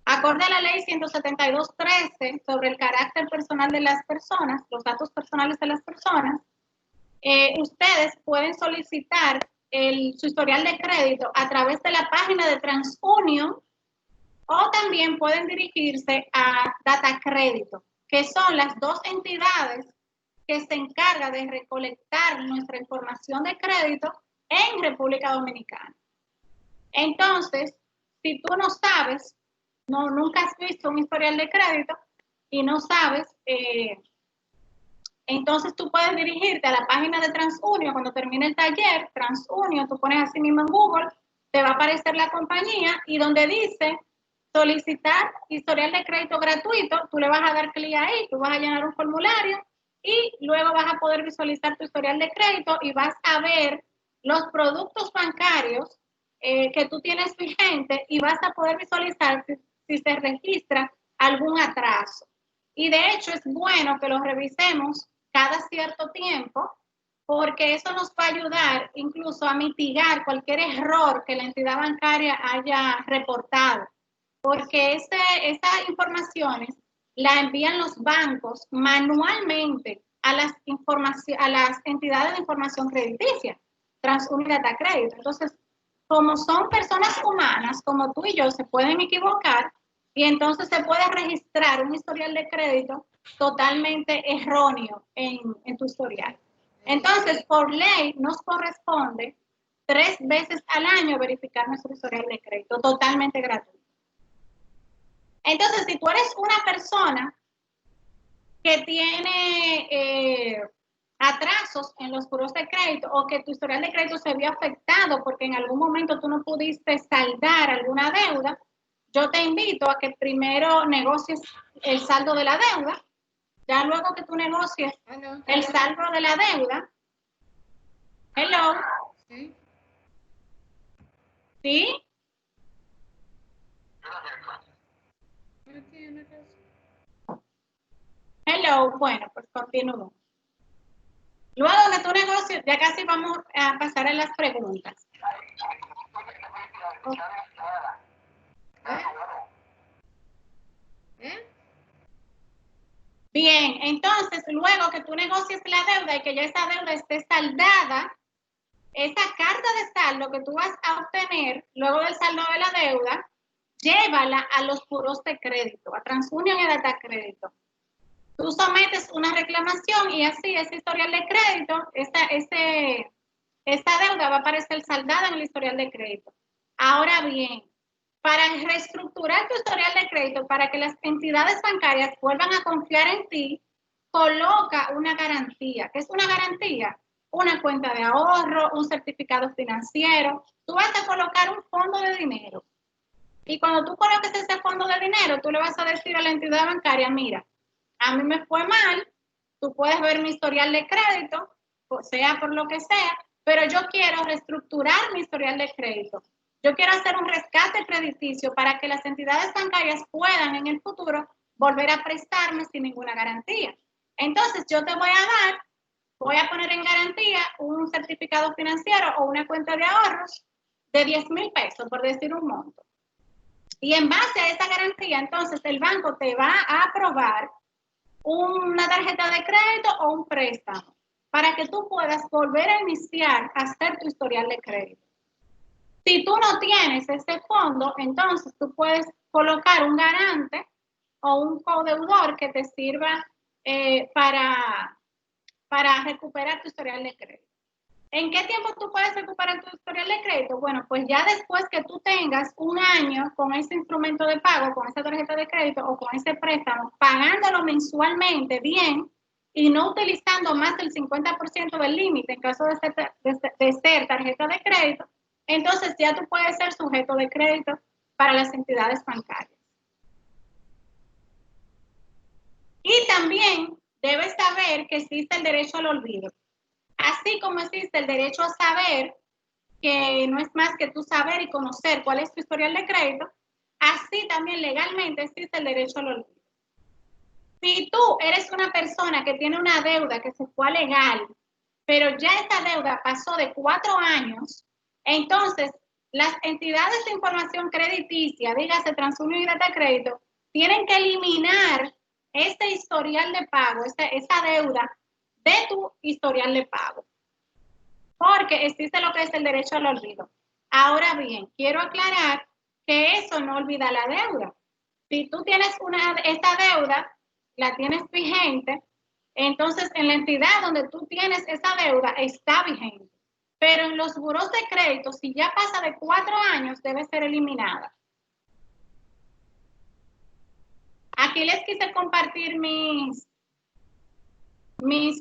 Acorde a la ley 172.13 sobre el carácter personal de las personas, los datos personales de las personas, ustedes pueden solicitar su historial de crédito a través de la página de TransUnion o también pueden dirigirse a Datacrédito, que son las dos entidades que se encargan de recolectar nuestra información de crédito en República Dominicana. Entonces, si tú no sabes, nunca has visto un historial de crédito y no sabes, entonces tú puedes dirigirte a la página de TransUnion cuando termine el taller, TransUnion, tú pones así mismo en Google, te va a aparecer la compañía y donde dice solicitar historial de crédito gratuito, tú le vas a dar clic ahí, tú vas a llenar un formulario y luego vas a poder visualizar tu historial de crédito y vas a ver los productos bancarios que tú tienes vigente y vas a poder visualizar si se registra algún atraso. Y de hecho es bueno que lo revisemos cada cierto tiempo, porque eso nos va a ayudar incluso a mitigar cualquier error que la entidad bancaria haya reportado, porque esas informaciones la envían los bancos manualmente a las entidades de información crediticia, TransUnion Datacrédito. Entonces, como son personas humanas, como tú y yo, se pueden equivocar y entonces se puede registrar un historial de crédito totalmente erróneo en tu historial. Entonces, por ley, nos corresponde 3 veces al año verificar nuestro historial de crédito, totalmente gratuito. Entonces, si tú eres una persona que tiene atrasos en los buros de crédito o que tu historial de crédito se vio afectado porque en algún momento tú no pudiste saldar alguna deuda, yo te invito a que primero negocies el saldo de la deuda. Ya luego que tú negocies el saldo de la deuda. Hello. ¿Sí? ¿Sí? Hello. Bueno, pues continúo. Luego que tú negocies, ya casi vamos a pasar a las preguntas. Bien, entonces, luego que tú negocies la deuda y que ya esa deuda esté saldada, esa carta de saldo que tú vas a obtener luego del saldo de la deuda, llévala a los buros de crédito, a TransUnion y a Datacrédito. Tú sometes una reclamación y así ese historial de crédito, esta deuda va a aparecer saldada en el historial de crédito. Ahora bien, para reestructurar tu historial de crédito, para que las entidades bancarias vuelvan a confiar en ti, coloca una garantía. ¿Qué es una garantía? Una cuenta de ahorro, un certificado financiero. Tú vas a colocar un fondo de dinero. Y cuando tú coloques ese fondo de dinero, tú le vas a decir a la entidad bancaria, mira, a mí me fue mal, tú puedes ver mi historial de crédito, o sea por lo que sea, pero yo quiero reestructurar mi historial de crédito. Yo quiero hacer un rescate crediticio para que las entidades bancarias puedan en el futuro volver a prestarme sin ninguna garantía. Entonces, yo te voy a poner en garantía un certificado financiero o una cuenta de ahorros de 10,000 pesos, por decir un monto. Y en base a esa garantía, entonces, el banco te va a aprobar una tarjeta de crédito o un préstamo para que tú puedas volver a iniciar a hacer tu historial de crédito. Si tú no tienes ese fondo, entonces tú puedes colocar un garante o un codeudor que te sirva para recuperar tu historial de crédito. ¿En qué tiempo tú puedes recuperar tu historial de crédito? Bueno, pues ya después que tú tengas un año con ese instrumento de pago, con esa tarjeta de crédito o con ese préstamo, pagándolo mensualmente bien y no utilizando más del 50% del límite en caso de ser tarjeta de crédito, entonces ya tú puedes ser sujeto de crédito para las entidades bancarias. Y también debes saber que existe el derecho al olvido. Así como existe el derecho a saber, que no es más que tú saber y conocer cuál es tu historial de crédito, así también legalmente existe el derecho al olvido. Si tú eres una persona que tiene una deuda que se fue a legal, pero ya esta deuda pasó de 4 años, entonces las entidades de información crediticia, dígase TransUnion y Datacrédito, tienen que eliminar este historial de pago, esa deuda de tu historial de pago, porque existe lo que es el derecho al olvido. Ahora bien, quiero aclarar que eso no olvida la deuda. Si tú tienes esta deuda, la tienes vigente, entonces en la entidad donde tú tienes esa deuda está vigente. Pero en los buros de crédito, si ya pasa de 4 años, debe ser eliminada. Aquí les quise compartir mis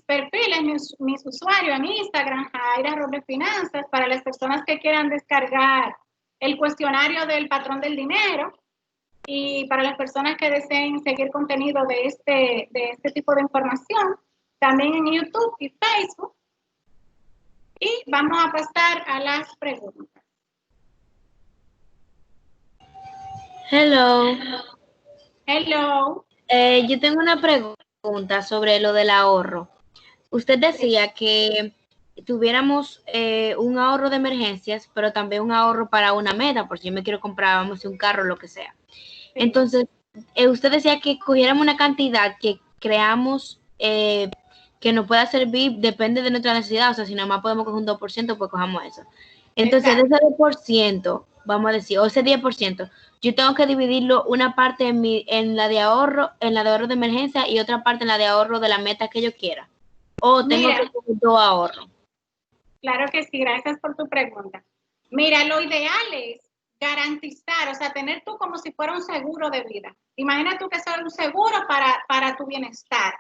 perfiles, mis usuarios en Instagram, Jaira Robles Finanzas, para las personas que quieran descargar el cuestionario del patrón del dinero y para las personas que deseen seguir contenido de este tipo de información, también en YouTube y Facebook. Y vamos a pasar a las preguntas. Hello. Hello. Yo tengo una pregunta sobre lo del ahorro. Usted decía que tuviéramos un ahorro de emergencias, pero también un ahorro para una meta, por si yo me quiero comprar, vamos, un carro, lo que sea. Entonces, usted decía que cogiéramos una cantidad que creamos que nos pueda servir, depende de nuestra necesidad, o sea, si nada más podemos coger un 2%, pues cojamos eso. Entonces, de ese 2%, vamos a decir, o ese 10%, yo tengo que dividirlo una parte en la de ahorro de emergencia y otra parte en la de ahorro de la meta que yo quiera. O tengo que coger dos ahorros. Claro que sí, gracias por tu pregunta. Mira, lo ideal es garantizar, o sea, tener tú como si fuera un seguro de vida. Imagina tú que es un seguro para tu bienestar.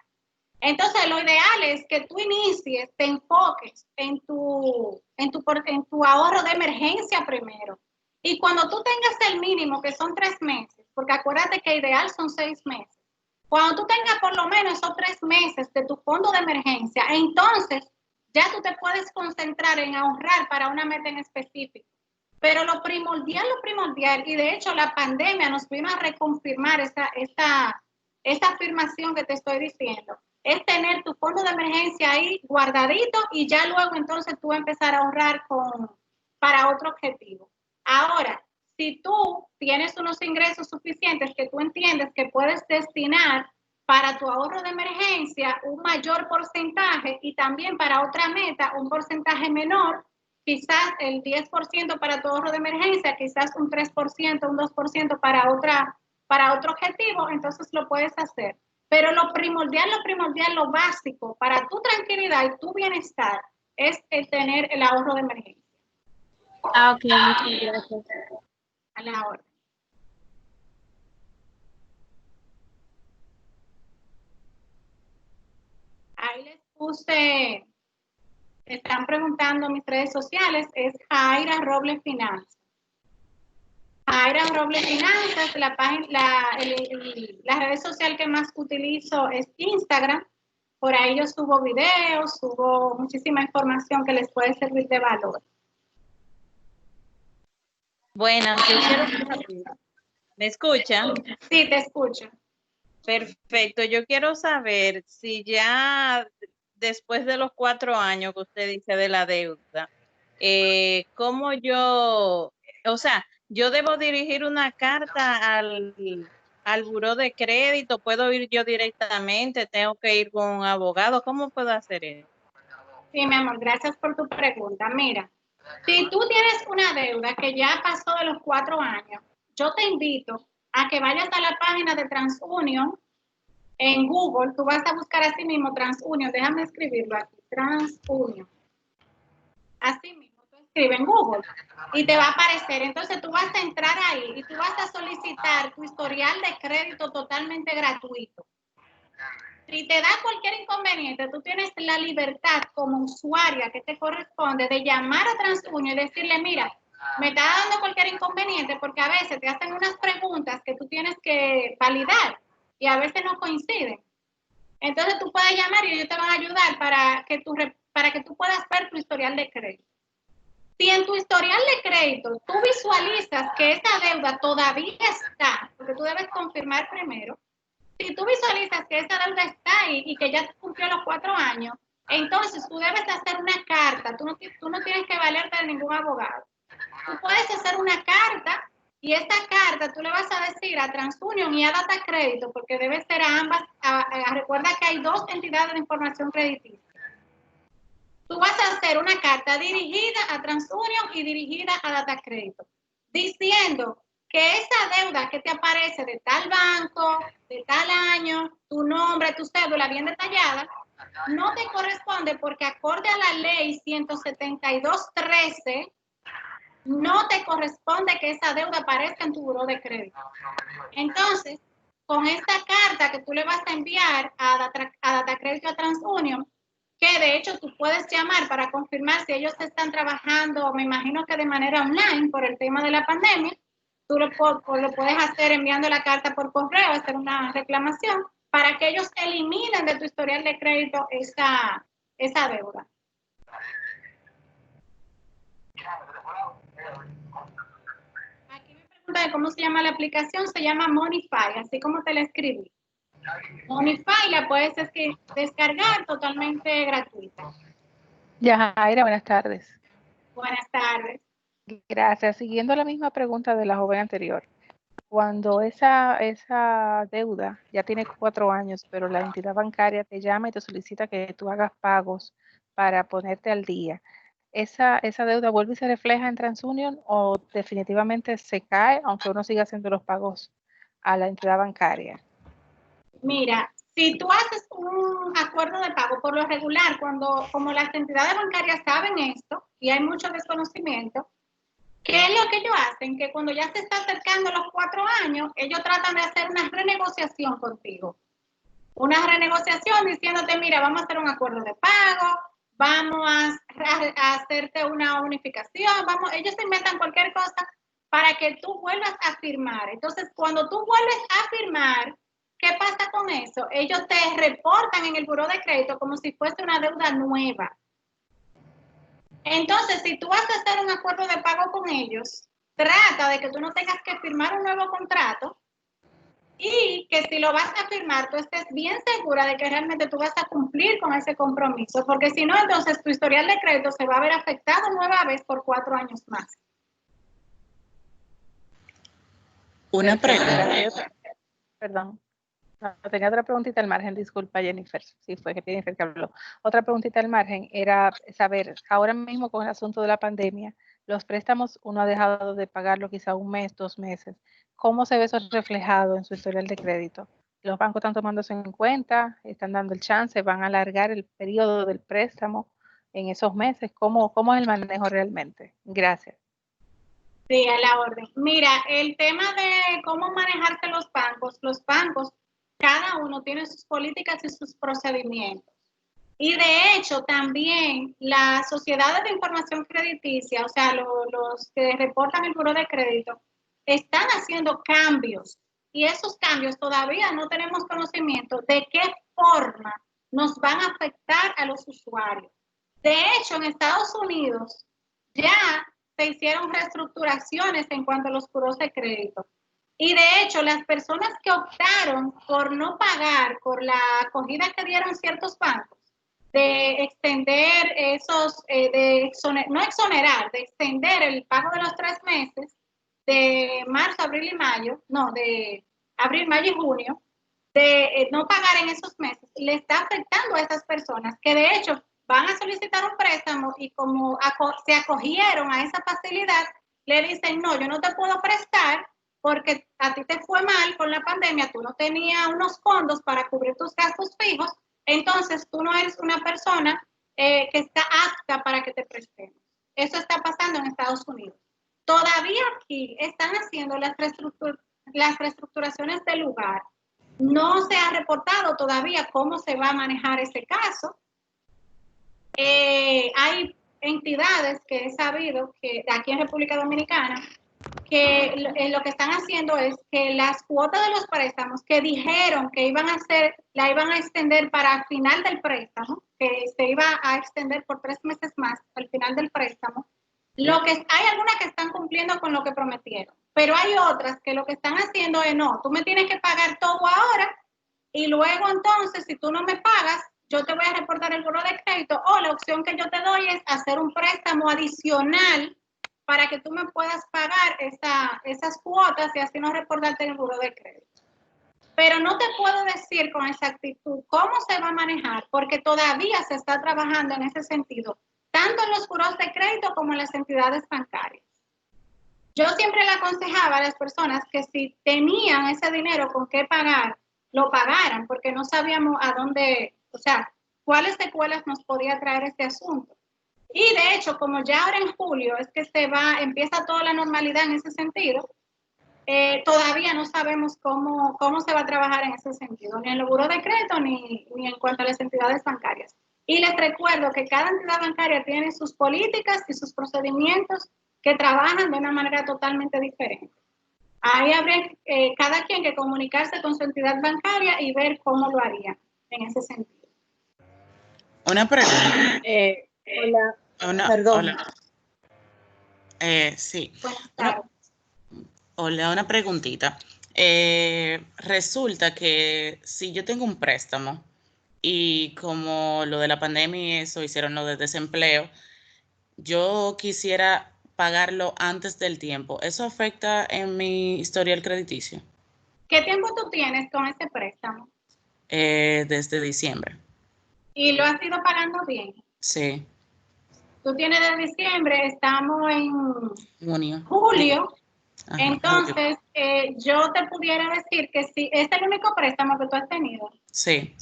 Entonces, lo ideal es que tú inicies, te enfoques en tu ahorro de emergencia primero. Y cuando tú tengas el mínimo, que son 3 meses, porque acuérdate que ideal son 6 meses. Cuando tú tengas por lo menos esos 3 meses de tu fondo de emergencia, entonces ya tú te puedes concentrar en ahorrar para una meta en específico. Pero lo primordial, y de hecho la pandemia nos vino a reconfirmar esta afirmación que te estoy diciendo, es tener tu fondo de emergencia ahí guardadito y ya luego entonces tú empezar a ahorrar para otro objetivo. Ahora, si tú tienes unos ingresos suficientes que tú entiendes que puedes destinar para tu ahorro de emergencia un mayor porcentaje y también para otra meta un porcentaje menor, quizás el 10% para tu ahorro de emergencia, quizás un 3%, un 2% para otro objetivo, entonces lo puedes hacer. Pero lo primordial, lo básico para tu tranquilidad y tu bienestar es el tener el ahorro de emergencia. Ok, muchas gracias. A la orden. Ahí les puse, están preguntando en mis redes sociales, es Jaira Robles Finanzas. Jaira Robles Finanzas, la red social que más utilizo es Instagram. Por ahí yo subo videos, subo muchísima información que les puede servir de valor. Buenas, yo quiero saber. ¿Me escuchan? Sí, te escucho. Perfecto, yo quiero saber si ya después de los 4 años que usted dice de la deuda, ¿cómo yo, o sea, yo debo dirigir una carta al buró de crédito? ¿Puedo ir yo directamente? ¿Tengo que ir con un abogado? ¿Cómo puedo hacer eso? Sí, mi amor, gracias por tu pregunta. Mira, si tú tienes una deuda que ya pasó de los 4 años, yo te invito a que vayas a la página de TransUnion en Google. Tú vas a buscar así mismo TransUnion, déjame escribirlo aquí, TransUnion. Así mismo, tú escribes en Google y te va a aparecer. Entonces tú vas a entrar ahí y tú vas a solicitar tu historial de crédito totalmente gratuito. Si te da cualquier inconveniente, tú tienes la libertad como usuaria que te corresponde de llamar a TransUnion y decirle, mira, me está dando cualquier inconveniente, porque a veces te hacen unas preguntas que tú tienes que validar y a veces no coinciden. Entonces tú puedes llamar y ellos te van a ayudar para que tú puedas ver tu historial de crédito. Si en tu historial de crédito tú visualizas que esa deuda todavía está, porque tú debes confirmar primero, si tú visualizas que esa deuda está ahí y que ya cumplió los 4 años, entonces tú debes hacer una carta. Tú no tienes que valerte de ningún abogado. Tú puedes hacer una carta y esta carta tú le vas a decir a TransUnion y a Data Crédito, porque debe ser a ambas. Recuerda que hay 2 entidades de información crediticia. Tú vas a hacer una carta dirigida a TransUnion y dirigida a Data Crédito, diciendo que esa deuda que te aparece de tal banco, de tal año, tu nombre, tu cédula bien detallada, no te corresponde porque acorde a la ley 172.13, no te corresponde que esa deuda aparezca en tu buró de crédito. Entonces, con esta carta que tú le vas a enviar a Data Crédito a TransUnion, que de hecho tú puedes llamar para confirmar si ellos están trabajando, me imagino que de manera online por el tema de la pandemia, tú lo puedes hacer enviando la carta por correo, hacer una reclamación, para que ellos eliminen de tu historial de crédito esa deuda. Aquí me pregunta de cómo se llama la aplicación, se llama Monify, así como te la escribí. Monify la puedes descargar totalmente gratuita. Yajaira, buenas tardes. Buenas tardes. Gracias. Siguiendo la misma pregunta de la joven anterior, cuando esa deuda ya tiene 4 años, pero la entidad bancaria te llama y te solicita que tú hagas pagos para ponerte al día, ¿esa deuda vuelve y se refleja en TransUnion o definitivamente se cae aunque uno siga haciendo los pagos a la entidad bancaria? Mira, si tú haces un acuerdo de pago, por lo regular, como las entidades bancarias saben esto y hay mucho desconocimiento, ¿qué es lo que ellos hacen? Que cuando ya se está acercando los 4 años, ellos tratan de hacer una renegociación contigo. Una renegociación diciéndote, mira, vamos a hacer un acuerdo de pago, vamos a hacerte una unificación, ellos se inventan cualquier cosa para que tú vuelvas a firmar. Entonces, cuando tú vuelves a firmar, ¿qué pasa con eso? Ellos te reportan en el buró de crédito como si fuese una deuda nueva. Entonces, si tú vas a hacer un acuerdo de pago con ellos, trata de que tú no tengas que firmar un nuevo contrato y que si lo vas a firmar, tú estés bien segura de que realmente tú vas a cumplir con ese compromiso, porque si no, entonces tu historial de crédito se va a ver afectado nueva vez por 4 años más. Una pregunta. Perdón. No, tenía otra preguntita al margen, disculpa Jennifer, sí fue que Jennifer que habló. Otra preguntita al margen era saber, ahora mismo con el asunto de la pandemia, los préstamos uno ha dejado de pagarlo quizá 1 mes, 2 meses. ¿Cómo se ve eso reflejado en su historial de crédito? ¿Los bancos están tomando eso en cuenta? ¿Están dando el chance? ¿Van a alargar el periodo del préstamo en esos meses? ¿Cómo es el manejo realmente? Gracias. Sí, a la orden. Mira, el tema de cómo manejarse los bancos, cada uno tiene sus políticas y sus procedimientos. Y de hecho, también las sociedades de información crediticia, o sea, los que reportan el buró de crédito, están haciendo cambios. Y esos cambios todavía no tenemos conocimiento de qué forma nos van a afectar a los usuarios. De hecho, en Estados Unidos ya se hicieron reestructuraciones en cuanto a los buros de crédito. Y de hecho, las personas que optaron por no pagar por la acogida que dieron ciertos bancos, de extender esos, no exonerar, de extender el pago de los 3 meses, de marzo, abril y mayo, no, de abril, mayo y junio, de no pagar en esos meses, le está afectando a esas personas que de hecho van a solicitar un préstamo y como se acogieron a esa facilidad, le dicen, no, yo no te puedo prestar porque a ti te fue mal con la pandemia, tú no tenías unos fondos para cubrir tus gastos fijos, entonces tú no eres una persona que está apta para que te prestemos. Eso está pasando en Estados Unidos. Todavía aquí están haciendo las reestructuraciones del lugar. No se ha reportado todavía cómo se va a manejar ese caso. Hay entidades que he sabido que aquí en República Dominicana que lo que están haciendo es que las cuotas de los préstamos que dijeron que iban a hacer, la iban a extender para el final del préstamo, que se iba a extender por 3 meses más al final del préstamo, hay algunas que están cumpliendo con lo que prometieron, pero hay otras que lo que están haciendo es no, tú me tienes que pagar todo ahora y luego entonces si tú no me pagas, yo te voy a reportar el buro de crédito o la opción que yo te doy es hacer un préstamo adicional para que tú me puedas pagar esas cuotas y así no reportarte el buro de crédito. Pero no te puedo decir con exactitud cómo se va a manejar, porque todavía se está trabajando en ese sentido, tanto en los buros de crédito como en las entidades bancarias. Yo siempre le aconsejaba a las personas que si tenían ese dinero con qué pagar, lo pagaran, porque no sabíamos a dónde, o sea, cuáles secuelas nos podía traer este asunto. Y de hecho, como ya ahora en julio es que empieza toda la normalidad en ese sentido, todavía no sabemos cómo se va a trabajar en ese sentido, ni en el buro de crédito ni en cuanto a las entidades bancarias. Y les recuerdo que cada entidad bancaria tiene sus políticas y sus procedimientos que trabajan de una manera totalmente diferente. Ahí habría cada quien que comunicarse con su entidad bancaria y ver cómo lo haría en ese sentido. Una pregunta. Hola, perdón. Hola. Sí. Buenas tardes. Hola, una preguntita. Resulta que si yo tengo un préstamo y como lo de la pandemia y eso hicieron lo de desempleo, yo quisiera pagarlo antes del tiempo. ¿Eso afecta en mi historial crediticio? ¿Qué tiempo tú tienes con ese préstamo? Desde diciembre. ¿Y lo has ido pagando bien? Sí. Tú tienes de diciembre, estamos en julio. Ajá, entonces, yo te pudiera decir que si es el único préstamo que tú has tenido. Sí.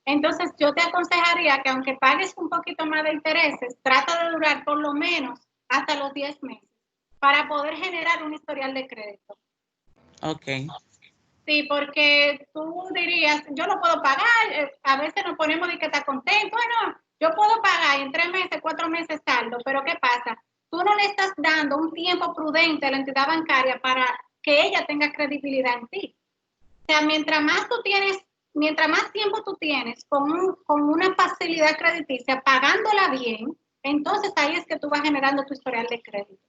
Entonces, yo te aconsejaría que aunque pagues un poquito más de intereses, trata de durar por lo menos hasta los 10 meses para poder generar un historial de crédito. Ok. Sí, porque tú dirías, yo lo puedo pagar, a veces nos ponemos de que está contento, bueno, yo puedo pagar en 3 meses, 4 meses saldo, pero ¿qué pasa? Tú no le estás dando un tiempo prudente a la entidad bancaria para que ella tenga credibilidad en ti. O sea, mientras más tiempo tú tienes con una facilidad crediticia, pagándola bien, entonces ahí es que tú vas generando tu historial de crédito.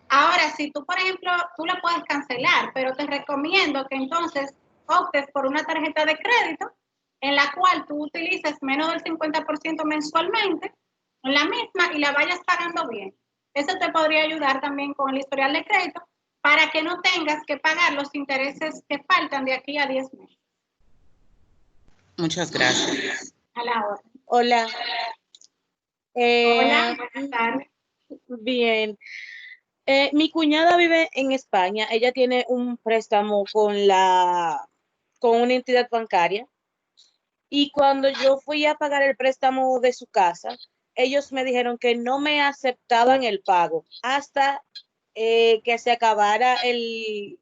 Ahora, si tú, por ejemplo, tú la puedes cancelar, pero te recomiendo que entonces optes por una tarjeta de crédito en la cual tú utilices menos del 50% mensualmente en la misma y la vayas pagando bien. Eso te podría ayudar también con el historial de crédito para que no tengas que pagar los intereses que faltan de aquí a 10 meses. Muchas gracias. A la hora. Hola. Hola, buenas tardes. Bien. Mi cuñada vive en España. Ella tiene un préstamo con una entidad bancaria. Y cuando yo fui a pagar el préstamo de su casa, ellos me dijeron que no me aceptaban el pago hasta que se acabara el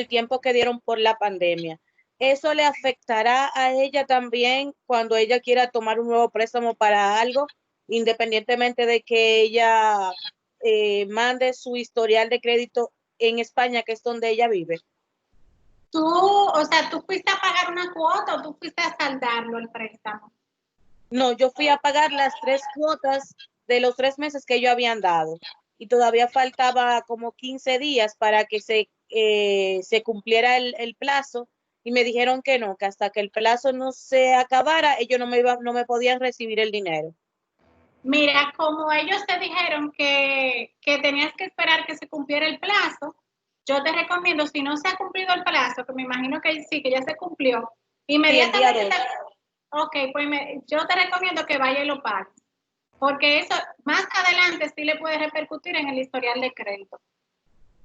tiempo que dieron por la pandemia. ¿Eso le afectará a ella también cuando ella quiera tomar un nuevo préstamo para algo, independientemente de que ella mande su historial de crédito en España, que es donde ella vive? ¿Tú fuiste a pagar una cuota o tú fuiste a saldarlo el préstamo? No, yo fui a pagar las 3 cuotas de los 3 meses que ellos habían dado y todavía faltaba como 15 días para que se cumpliera el plazo y me dijeron que no, que hasta que el plazo no se acabara, ellos no me podían recibir el dinero. Mira, como ellos te dijeron que tenías que esperar que se cumpliera el plazo, yo te recomiendo, si no se ha cumplido el plazo, que me imagino que sí, que ya se cumplió, inmediatamente, ok, pues yo te recomiendo que vaya y lo pagues, porque eso más adelante sí le puede repercutir en el historial de crédito.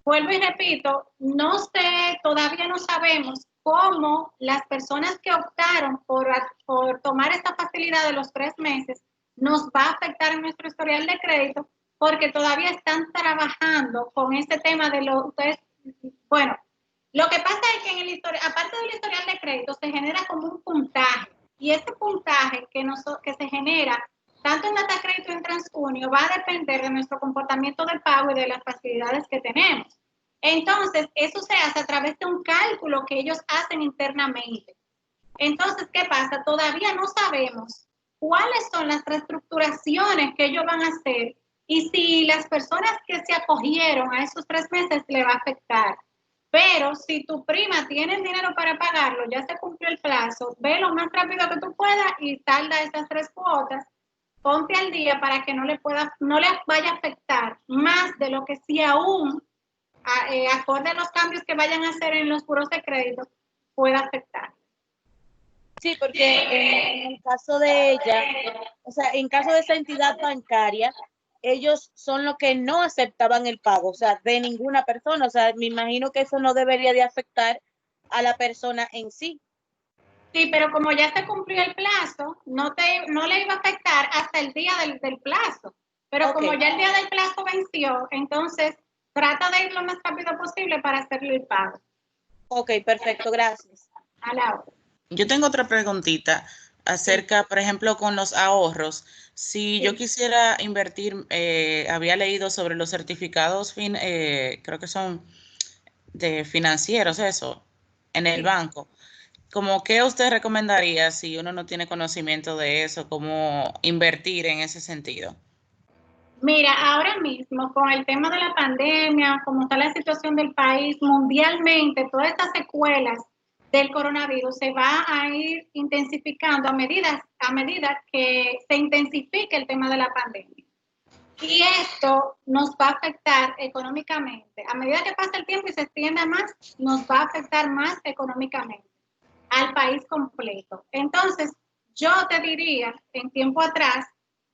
Vuelvo y repito, no sé, todavía no sabemos cómo las personas que optaron por tomar esta facilidad de los 3 meses nos va a afectar en nuestro historial de crédito, porque todavía están trabajando con este tema de bueno, lo que pasa es que en el aparte del historial de crédito, se genera como un puntaje, y ese puntaje que se genera tanto en data crédito y en TransUnio va a depender de nuestro comportamiento de pago y de las facilidades que tenemos. Entonces, eso se hace a través de un cálculo que ellos hacen internamente. Entonces, ¿qué pasa? Todavía no sabemos cuáles son las reestructuraciones que ellos van a hacer y si las personas que se acogieron a esos 3 meses le va a afectar. Pero si tu prima tiene el dinero para pagarlo, ya se cumplió el plazo, ve lo más rápido que tú puedas y salda esas 3 cuotas, ponte al día para que no le vaya a afectar más de lo que sí aún, acorde a los cambios que vayan a hacer en los buros de crédito, pueda afectar. Sí, porque en el caso de ella, o sea, en caso de esa entidad bancaria, ellos son los que no aceptaban el pago, o sea, de ninguna persona. O sea, me imagino que eso no debería de afectar a la persona en sí. Sí, pero como ya se cumplió el plazo, no le iba a afectar hasta el día del plazo. Pero como ya el día del plazo venció, entonces trata de ir lo más rápido posible para hacerle el pago. Ok, perfecto, gracias. A la hora. Yo tengo otra preguntita acerca, por ejemplo, con los ahorros. Si yo quisiera invertir, había leído sobre los certificados, creo que son de financieros, eso, en el banco. ¿Cómo qué usted recomendaría si uno no tiene conocimiento de eso, cómo invertir en ese sentido? Mira, ahora mismo con el tema de la pandemia, como está la situación del país mundialmente, todas estas secuelas del coronavirus se va a ir intensificando a medida que se intensifique el tema de la pandemia. Y esto nos va a afectar económicamente. A medida que pasa el tiempo y se extienda más, nos va a afectar más económicamente al país completo. Entonces, yo te diría, en tiempo atrás,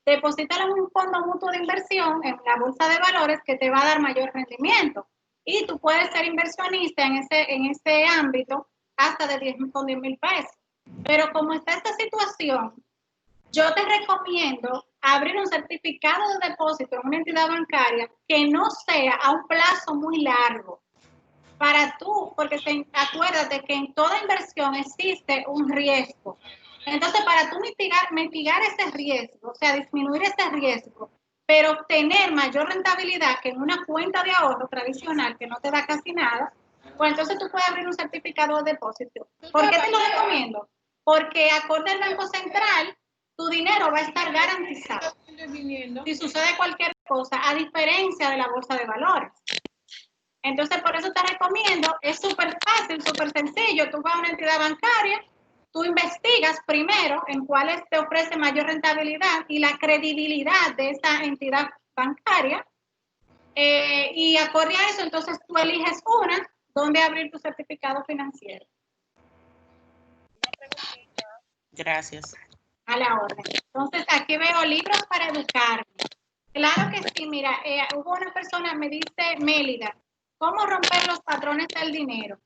deposítalo en un fondo mutuo de inversión en la bolsa de valores que te va a dar mayor rendimiento. Y tú puedes ser inversionista en ese ámbito hasta de 10,000 pesos. Pero como está esta situación, yo te recomiendo abrir un certificado de depósito en una entidad bancaria que no sea a un plazo muy largo. Para tú, porque acuérdate que en toda inversión existe un riesgo. Entonces, para tú mitigar ese riesgo, o sea, disminuir ese riesgo, pero obtener mayor rentabilidad que en una cuenta de ahorro tradicional que no te da casi nada, pues entonces tú puedes abrir un certificado de depósito. ¿Por qué te lo recomiendo? Porque acorde al Banco Central, tu dinero va a estar garantizado si sucede cualquier cosa, a diferencia de la bolsa de valores. Entonces, por eso te recomiendo, es súper fácil, súper sencillo. Tú vas a una entidad bancaria, tú investigas primero en cuáles te ofrece mayor rentabilidad y la credibilidad de esa entidad bancaria. Y acorde a eso, entonces tú eliges una donde abrir tu certificado financiero. Gracias. A la orden. Entonces, aquí veo libros para educarme. Claro que sí, mira, hubo una persona, me dice Mélida, ¿cómo romper los patrones del dinero?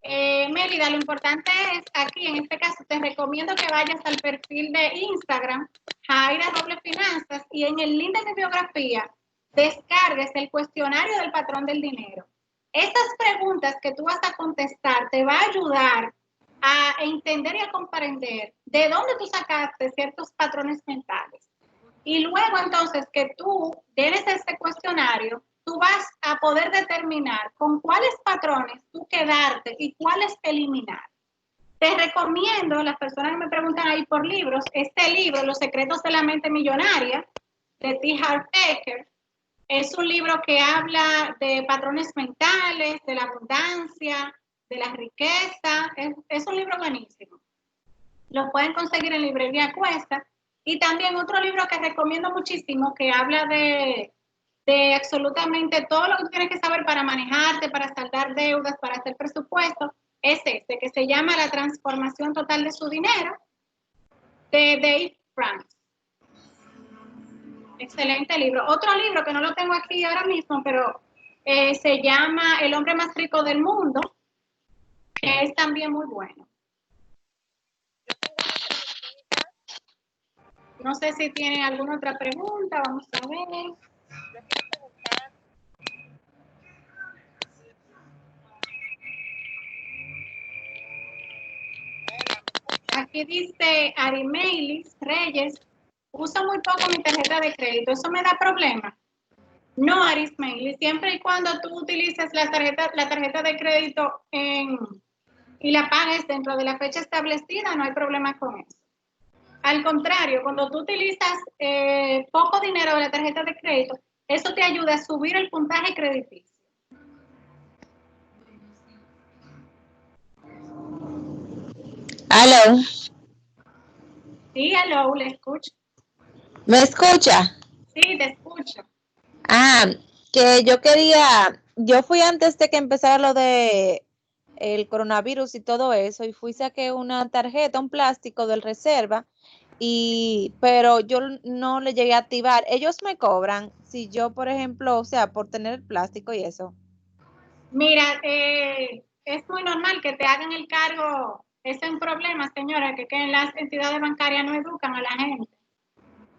Mélida, lo importante es, aquí en este caso, te recomiendo que vayas al perfil de Instagram, Jaira Robles Finanzas, y en el link de mi biografía, descargues el cuestionario del patrón del dinero. Estas preguntas que tú vas a contestar te va a ayudar a entender y a comprender de dónde tú sacaste ciertos patrones mentales. Y luego entonces que tú tienes este cuestionario, tú vas a poder determinar con cuáles patrones tú quedarte y cuáles eliminar. Te recomiendo, las personas que me preguntan ahí por libros, este libro, Los secretos de la mente millonaria, de T. Harv Eker. Es un libro que habla de patrones mentales, de la abundancia, de la riqueza. Es un libro buenísimo. Lo pueden conseguir en librería Cuesta. Y también otro libro que recomiendo muchísimo, que habla de absolutamente todo lo que tú tienes que saber para manejarte, para saldar deudas, para hacer presupuesto, es este, que se llama La transformación total de su dinero, de Dave Ramsey. Excelente libro. Otro libro que no lo tengo aquí ahora mismo, pero se llama El hombre más rico del mundo, que es también muy bueno. No sé si tienen alguna otra pregunta, vamos a ver. Aquí dice Arimeilis Reyes, uso muy poco mi tarjeta de crédito, ¿eso me da problema? No, Arismeilis, siempre y cuando tú utilices la tarjeta de crédito y la pagues dentro de la fecha establecida, no hay problema con eso. Al contrario, cuando tú utilizas poco dinero de la tarjeta de crédito, eso te ayuda a subir el puntaje crediticio. Aló, Sí, hello, le escucho. ¿me escucha? Sí, te escucho. Que yo fui antes de que empezara lo de el coronavirus y todo eso, y saqué una tarjeta, un plástico del Reserva, pero yo no le llegué a activar. Ellos me cobran si yo, por ejemplo, o sea, por tener el plástico y eso. Mira, es muy normal que te hagan el cargo. Ese es un problema, señora, que en las entidades bancarias no educan a la gente.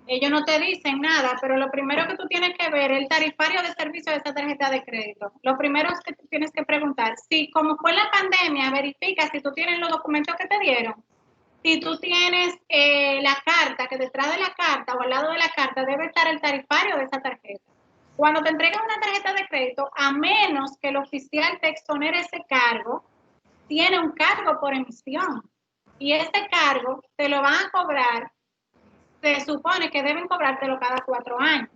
Ellos no te dicen nada, pero lo primero que tú tienes que ver es el tarifario de servicio de esa tarjeta de crédito. Lo primero es que tú tienes que preguntar, si como fue la pandemia, verifica si tú tienes los documentos que te dieron. Si tú tienes la carta, que detrás de la carta o al lado de la carta debe estar el tarifario de esa tarjeta. Cuando te entregan una tarjeta de crédito, a menos que el oficial te exonere ese cargo, tiene un cargo por emisión. Y ese cargo te lo van a cobrar, se supone que deben cobrártelo cada 4 años.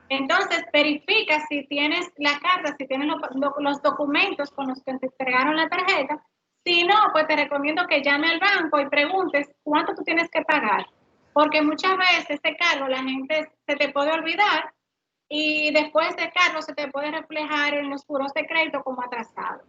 Entonces, verifica si tienes la carta, si tienes los documentos con los que te entregaron la tarjeta. Si no, pues te recomiendo que llame al banco y preguntes cuánto tú tienes que pagar. Porque muchas veces ese cargo la gente se te puede olvidar y después ese cargo se te puede reflejar en los buros de crédito como atrasado.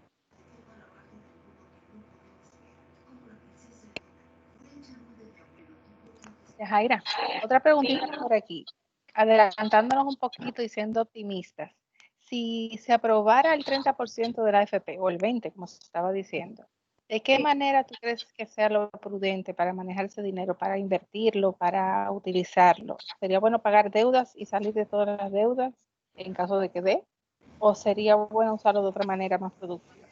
Jaira, otra preguntita por aquí. Adelantándonos un poquito y siendo optimistas. Si se aprobara el 30% de la AFP o el 20%, como se estaba diciendo, ¿de qué manera tú crees que sea lo prudente para manejar ese dinero, para invertirlo, para utilizarlo? ¿Sería bueno pagar deudas y salir de todas las deudas en caso de que dé? ¿O sería bueno usarlo de otra manera más productiva?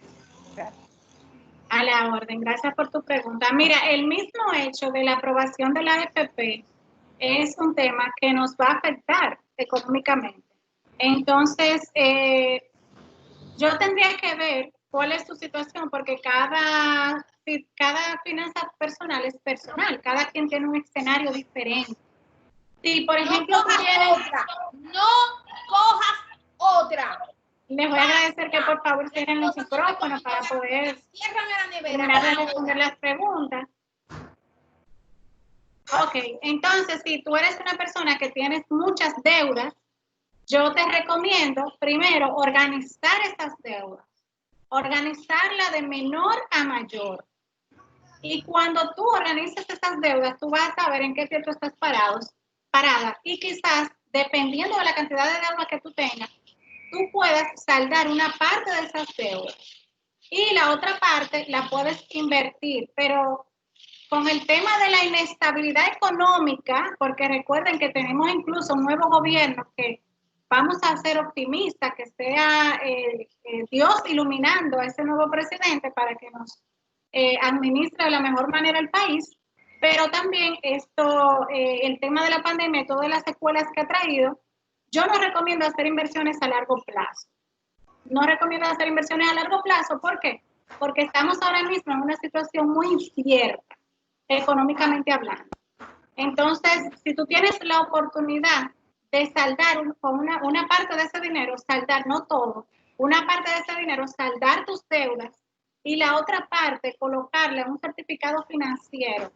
Gracias. A la orden, gracias por tu pregunta. Mira, el mismo hecho de la aprobación de la AFP es un tema que nos va a afectar económicamente. Entonces, yo tendría que ver cuál es tu situación, porque cada finanza personal es personal, cada quien tiene un escenario diferente. Si, por ejemplo, tú tienes... No cojas otra. Les voy a agradecer que por favor cierren los micrófonos para poder terminar de responder las preguntas. Ok, entonces si tú eres una persona que tienes muchas deudas, yo te recomiendo primero organizar esas deudas, organizarla de menor a mayor. Y cuando tú organizas esas deudas, tú vas a saber en qué tiempo estás parada. Y quizás, dependiendo de la cantidad de deudas que tú tengas, tú puedas saldar una parte de esas deudas y la otra parte la puedes invertir, pero con el tema de la inestabilidad económica, porque recuerden que tenemos incluso un nuevo gobierno que vamos a ser optimistas, que sea Dios iluminando a ese nuevo presidente para que nos administre de la mejor manera el país, pero también el tema de la pandemia y todas las secuelas que ha traído. Yo no recomiendo hacer inversiones a largo plazo. No recomiendo hacer inversiones a largo plazo. ¿Por qué? porque estamos ahora mismo en una situación muy incierta, económicamente hablando. Entonces, si tú tienes la oportunidad de saldar con una parte de ese dinero, saldar, no todo, una parte de ese dinero, saldar tus deudas y la otra parte colocarle un certificado financiero.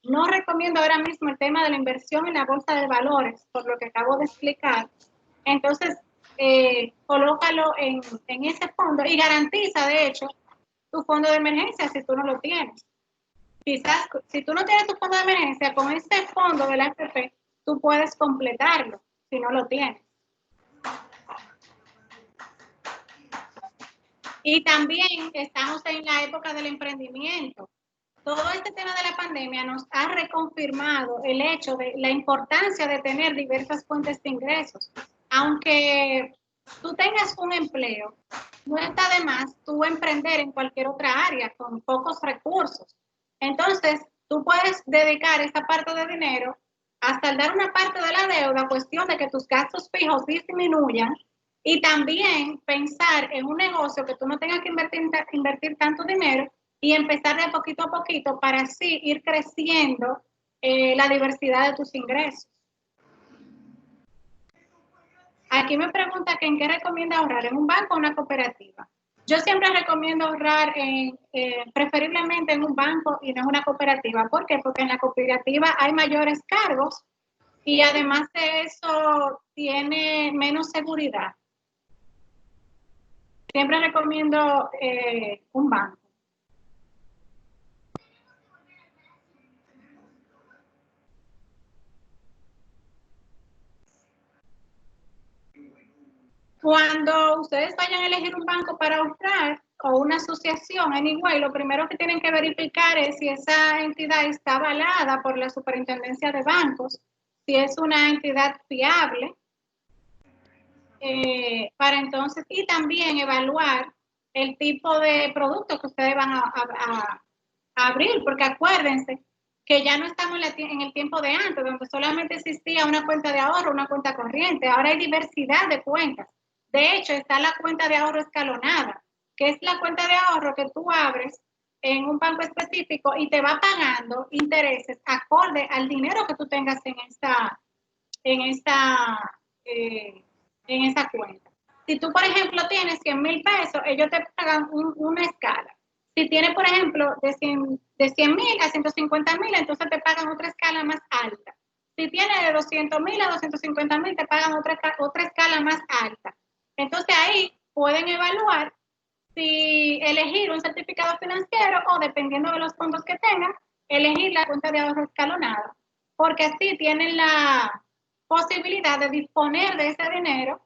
No recomiendo ahora mismo el tema de la inversión en la bolsa de valores, por lo que acabo de explicar. Entonces, colócalo en ese fondo y garantiza, de hecho, tu fondo de emergencia si tú no lo tienes. Quizás, si tú no tienes tu fondo de emergencia, con ese fondo de la AFP, tú puedes completarlo si no lo tienes. Y también estamos en la época del emprendimiento. Todo este tema de la pandemia nos ha reconfirmado el hecho de la importancia de tener diversas fuentes de ingresos. Aunque tú tengas un empleo, no está de más tú emprender en cualquier otra área con pocos recursos. Entonces, tú puedes dedicar esa parte de dinero a saldar una parte de la deuda, cuestión de que tus gastos fijos disminuyan, y también pensar en un negocio que tú no tengas que invertir tanto dinero y empezar de poquito a poquito para así ir creciendo la diversidad de tus ingresos. Aquí me pregunta que en qué recomienda ahorrar, ¿en un banco o una cooperativa? Yo siempre recomiendo ahorrar preferiblemente en un banco y no en una cooperativa. ¿Por qué? Porque en la cooperativa hay mayores cargos y además de eso tiene menos seguridad. Siempre recomiendo un banco. Cuando ustedes vayan a elegir un banco para ahorrar o una asociación, anyway, lo primero que tienen que verificar es si esa entidad está avalada por la Superintendencia de Bancos, si es una entidad fiable, para entonces, y también evaluar el tipo de producto que ustedes van a abrir, porque acuérdense que ya no estamos en el tiempo de antes, donde solamente existía una cuenta de ahorro, una cuenta corriente. Ahora hay diversidad de cuentas. De hecho, está la cuenta de ahorro escalonada, que es la cuenta de ahorro que tú abres en un banco específico y te va pagando intereses acorde al dinero que tú tengas en esa cuenta. Si tú, por ejemplo, tienes 100,000 pesos, ellos te pagan una escala. Si tienes, por ejemplo, de 100,000 a 150,000, entonces te pagan otra escala más alta. Si tienes de 200,000 a 250,000, te pagan otra escala más alta. Entonces ahí pueden evaluar si elegir un certificado financiero o, dependiendo de los fondos que tengan, elegir la cuenta de ahorro escalonada, porque así tienen la posibilidad de disponer de ese dinero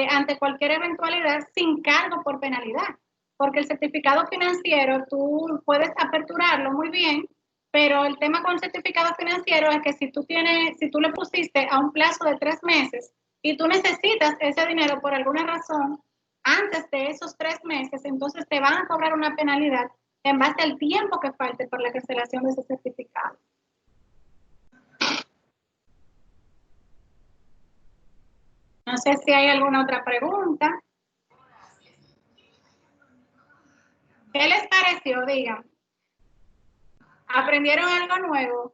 ante cualquier eventualidad sin cargo por penalidad, porque el certificado financiero tú puedes aperturarlo muy bien, pero el tema con el certificado financiero es que si tú le pusiste a un plazo de 3 meses y tú necesitas ese dinero por alguna razón antes de esos 3 meses, entonces te van a cobrar una penalidad en base al tiempo que falte por la cancelación de ese certificado. No sé si hay alguna otra pregunta. ¿Qué les pareció? Digan. ¿Aprendieron algo nuevo?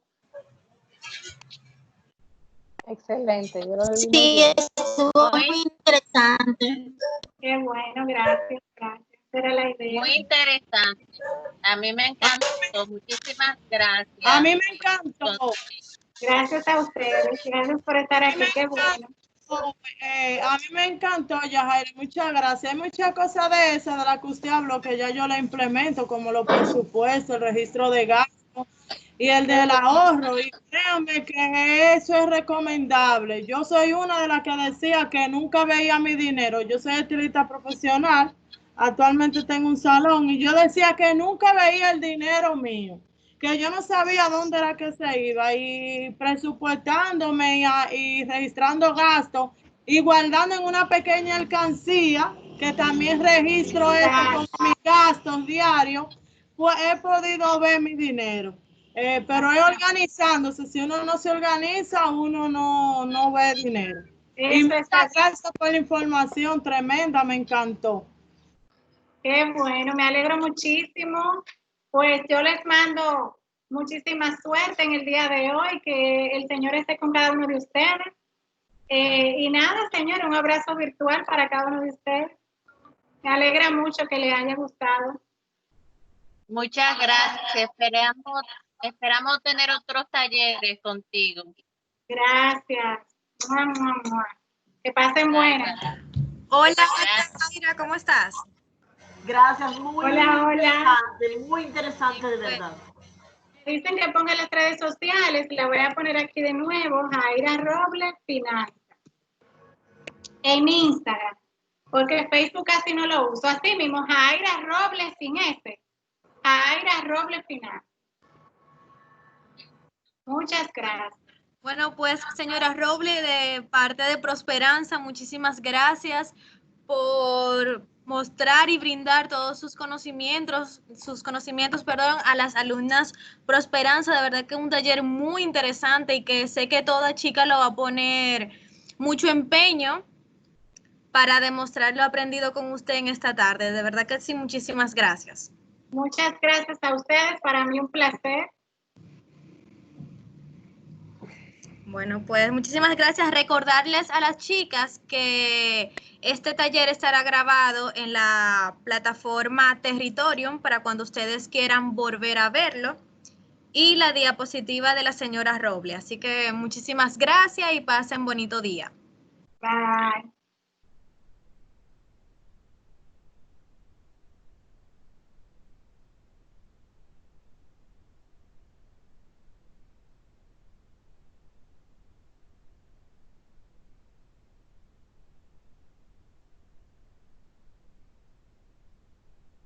Excelente, yo lo vi muy Sí, bien. estuvo muy interesante. Qué bueno, gracias, gracias. Esa era la idea. Muy interesante. A mí me encantó. Muchísimas gracias. A mí me encantó. Gracias a ustedes. Gracias por estar aquí. Qué bueno. A mí me encantó, Yajaira. Muchas gracias. Hay muchas cosas de esas de las que usted habló que ya yo la implemento, como los presupuestos, el registro de gastos y el del ahorro. Y créanme que eso es recomendable. Yo soy una de las que decía que nunca veía mi dinero. Yo soy estilista profesional. Actualmente tengo un salón y yo decía que nunca veía el dinero mío, que yo no sabía dónde era que se iba, y presupuestándome y registrando gastos y guardando en una pequeña alcancía, que también registro esto con mis gastos diarios, pues he podido ver mi dinero. Pero es organizándose. Si uno no se organiza, uno no ve dinero. Y muchas gracias por la información tremenda, me encantó. Qué bueno, me alegro muchísimo. Pues yo les mando muchísima suerte en el día de hoy, que el Señor esté con cada uno de ustedes. Y nada, señor, un abrazo virtual para cada uno de ustedes. Me alegra mucho que les haya gustado. Muchas gracias. Esperamos tener otros talleres contigo. Gracias. Mua, mua, mua. Que pasen buenas. Hola, Mayra, ¿cómo estás? Gracias, muy Hola. interesante de verdad. Dicen que ponga las redes sociales, la voy a poner aquí de nuevo, Jaira Robles Finanzas. En Instagram, porque Facebook casi no lo uso. Así mismo, Jaira Robles sin S. Jaira Robles Finanzas. Muchas gracias. Bueno, pues señora Robles, de parte de Prosperanza, muchísimas gracias por mostrar y brindar todos sus conocimientos, a las alumnas Prosperanza. De verdad que es un taller muy interesante y que sé que toda chica lo va a poner mucho empeño para demostrar lo aprendido con usted en esta tarde. De verdad que sí, muchísimas gracias. Muchas gracias a ustedes, para mí un placer. Bueno, pues muchísimas gracias. Recordarles a las chicas que este taller estará grabado en la plataforma Territorium para cuando ustedes quieran volver a verlo, y la diapositiva de la señora Robles. Así que muchísimas gracias y pasen bonito día. Bye.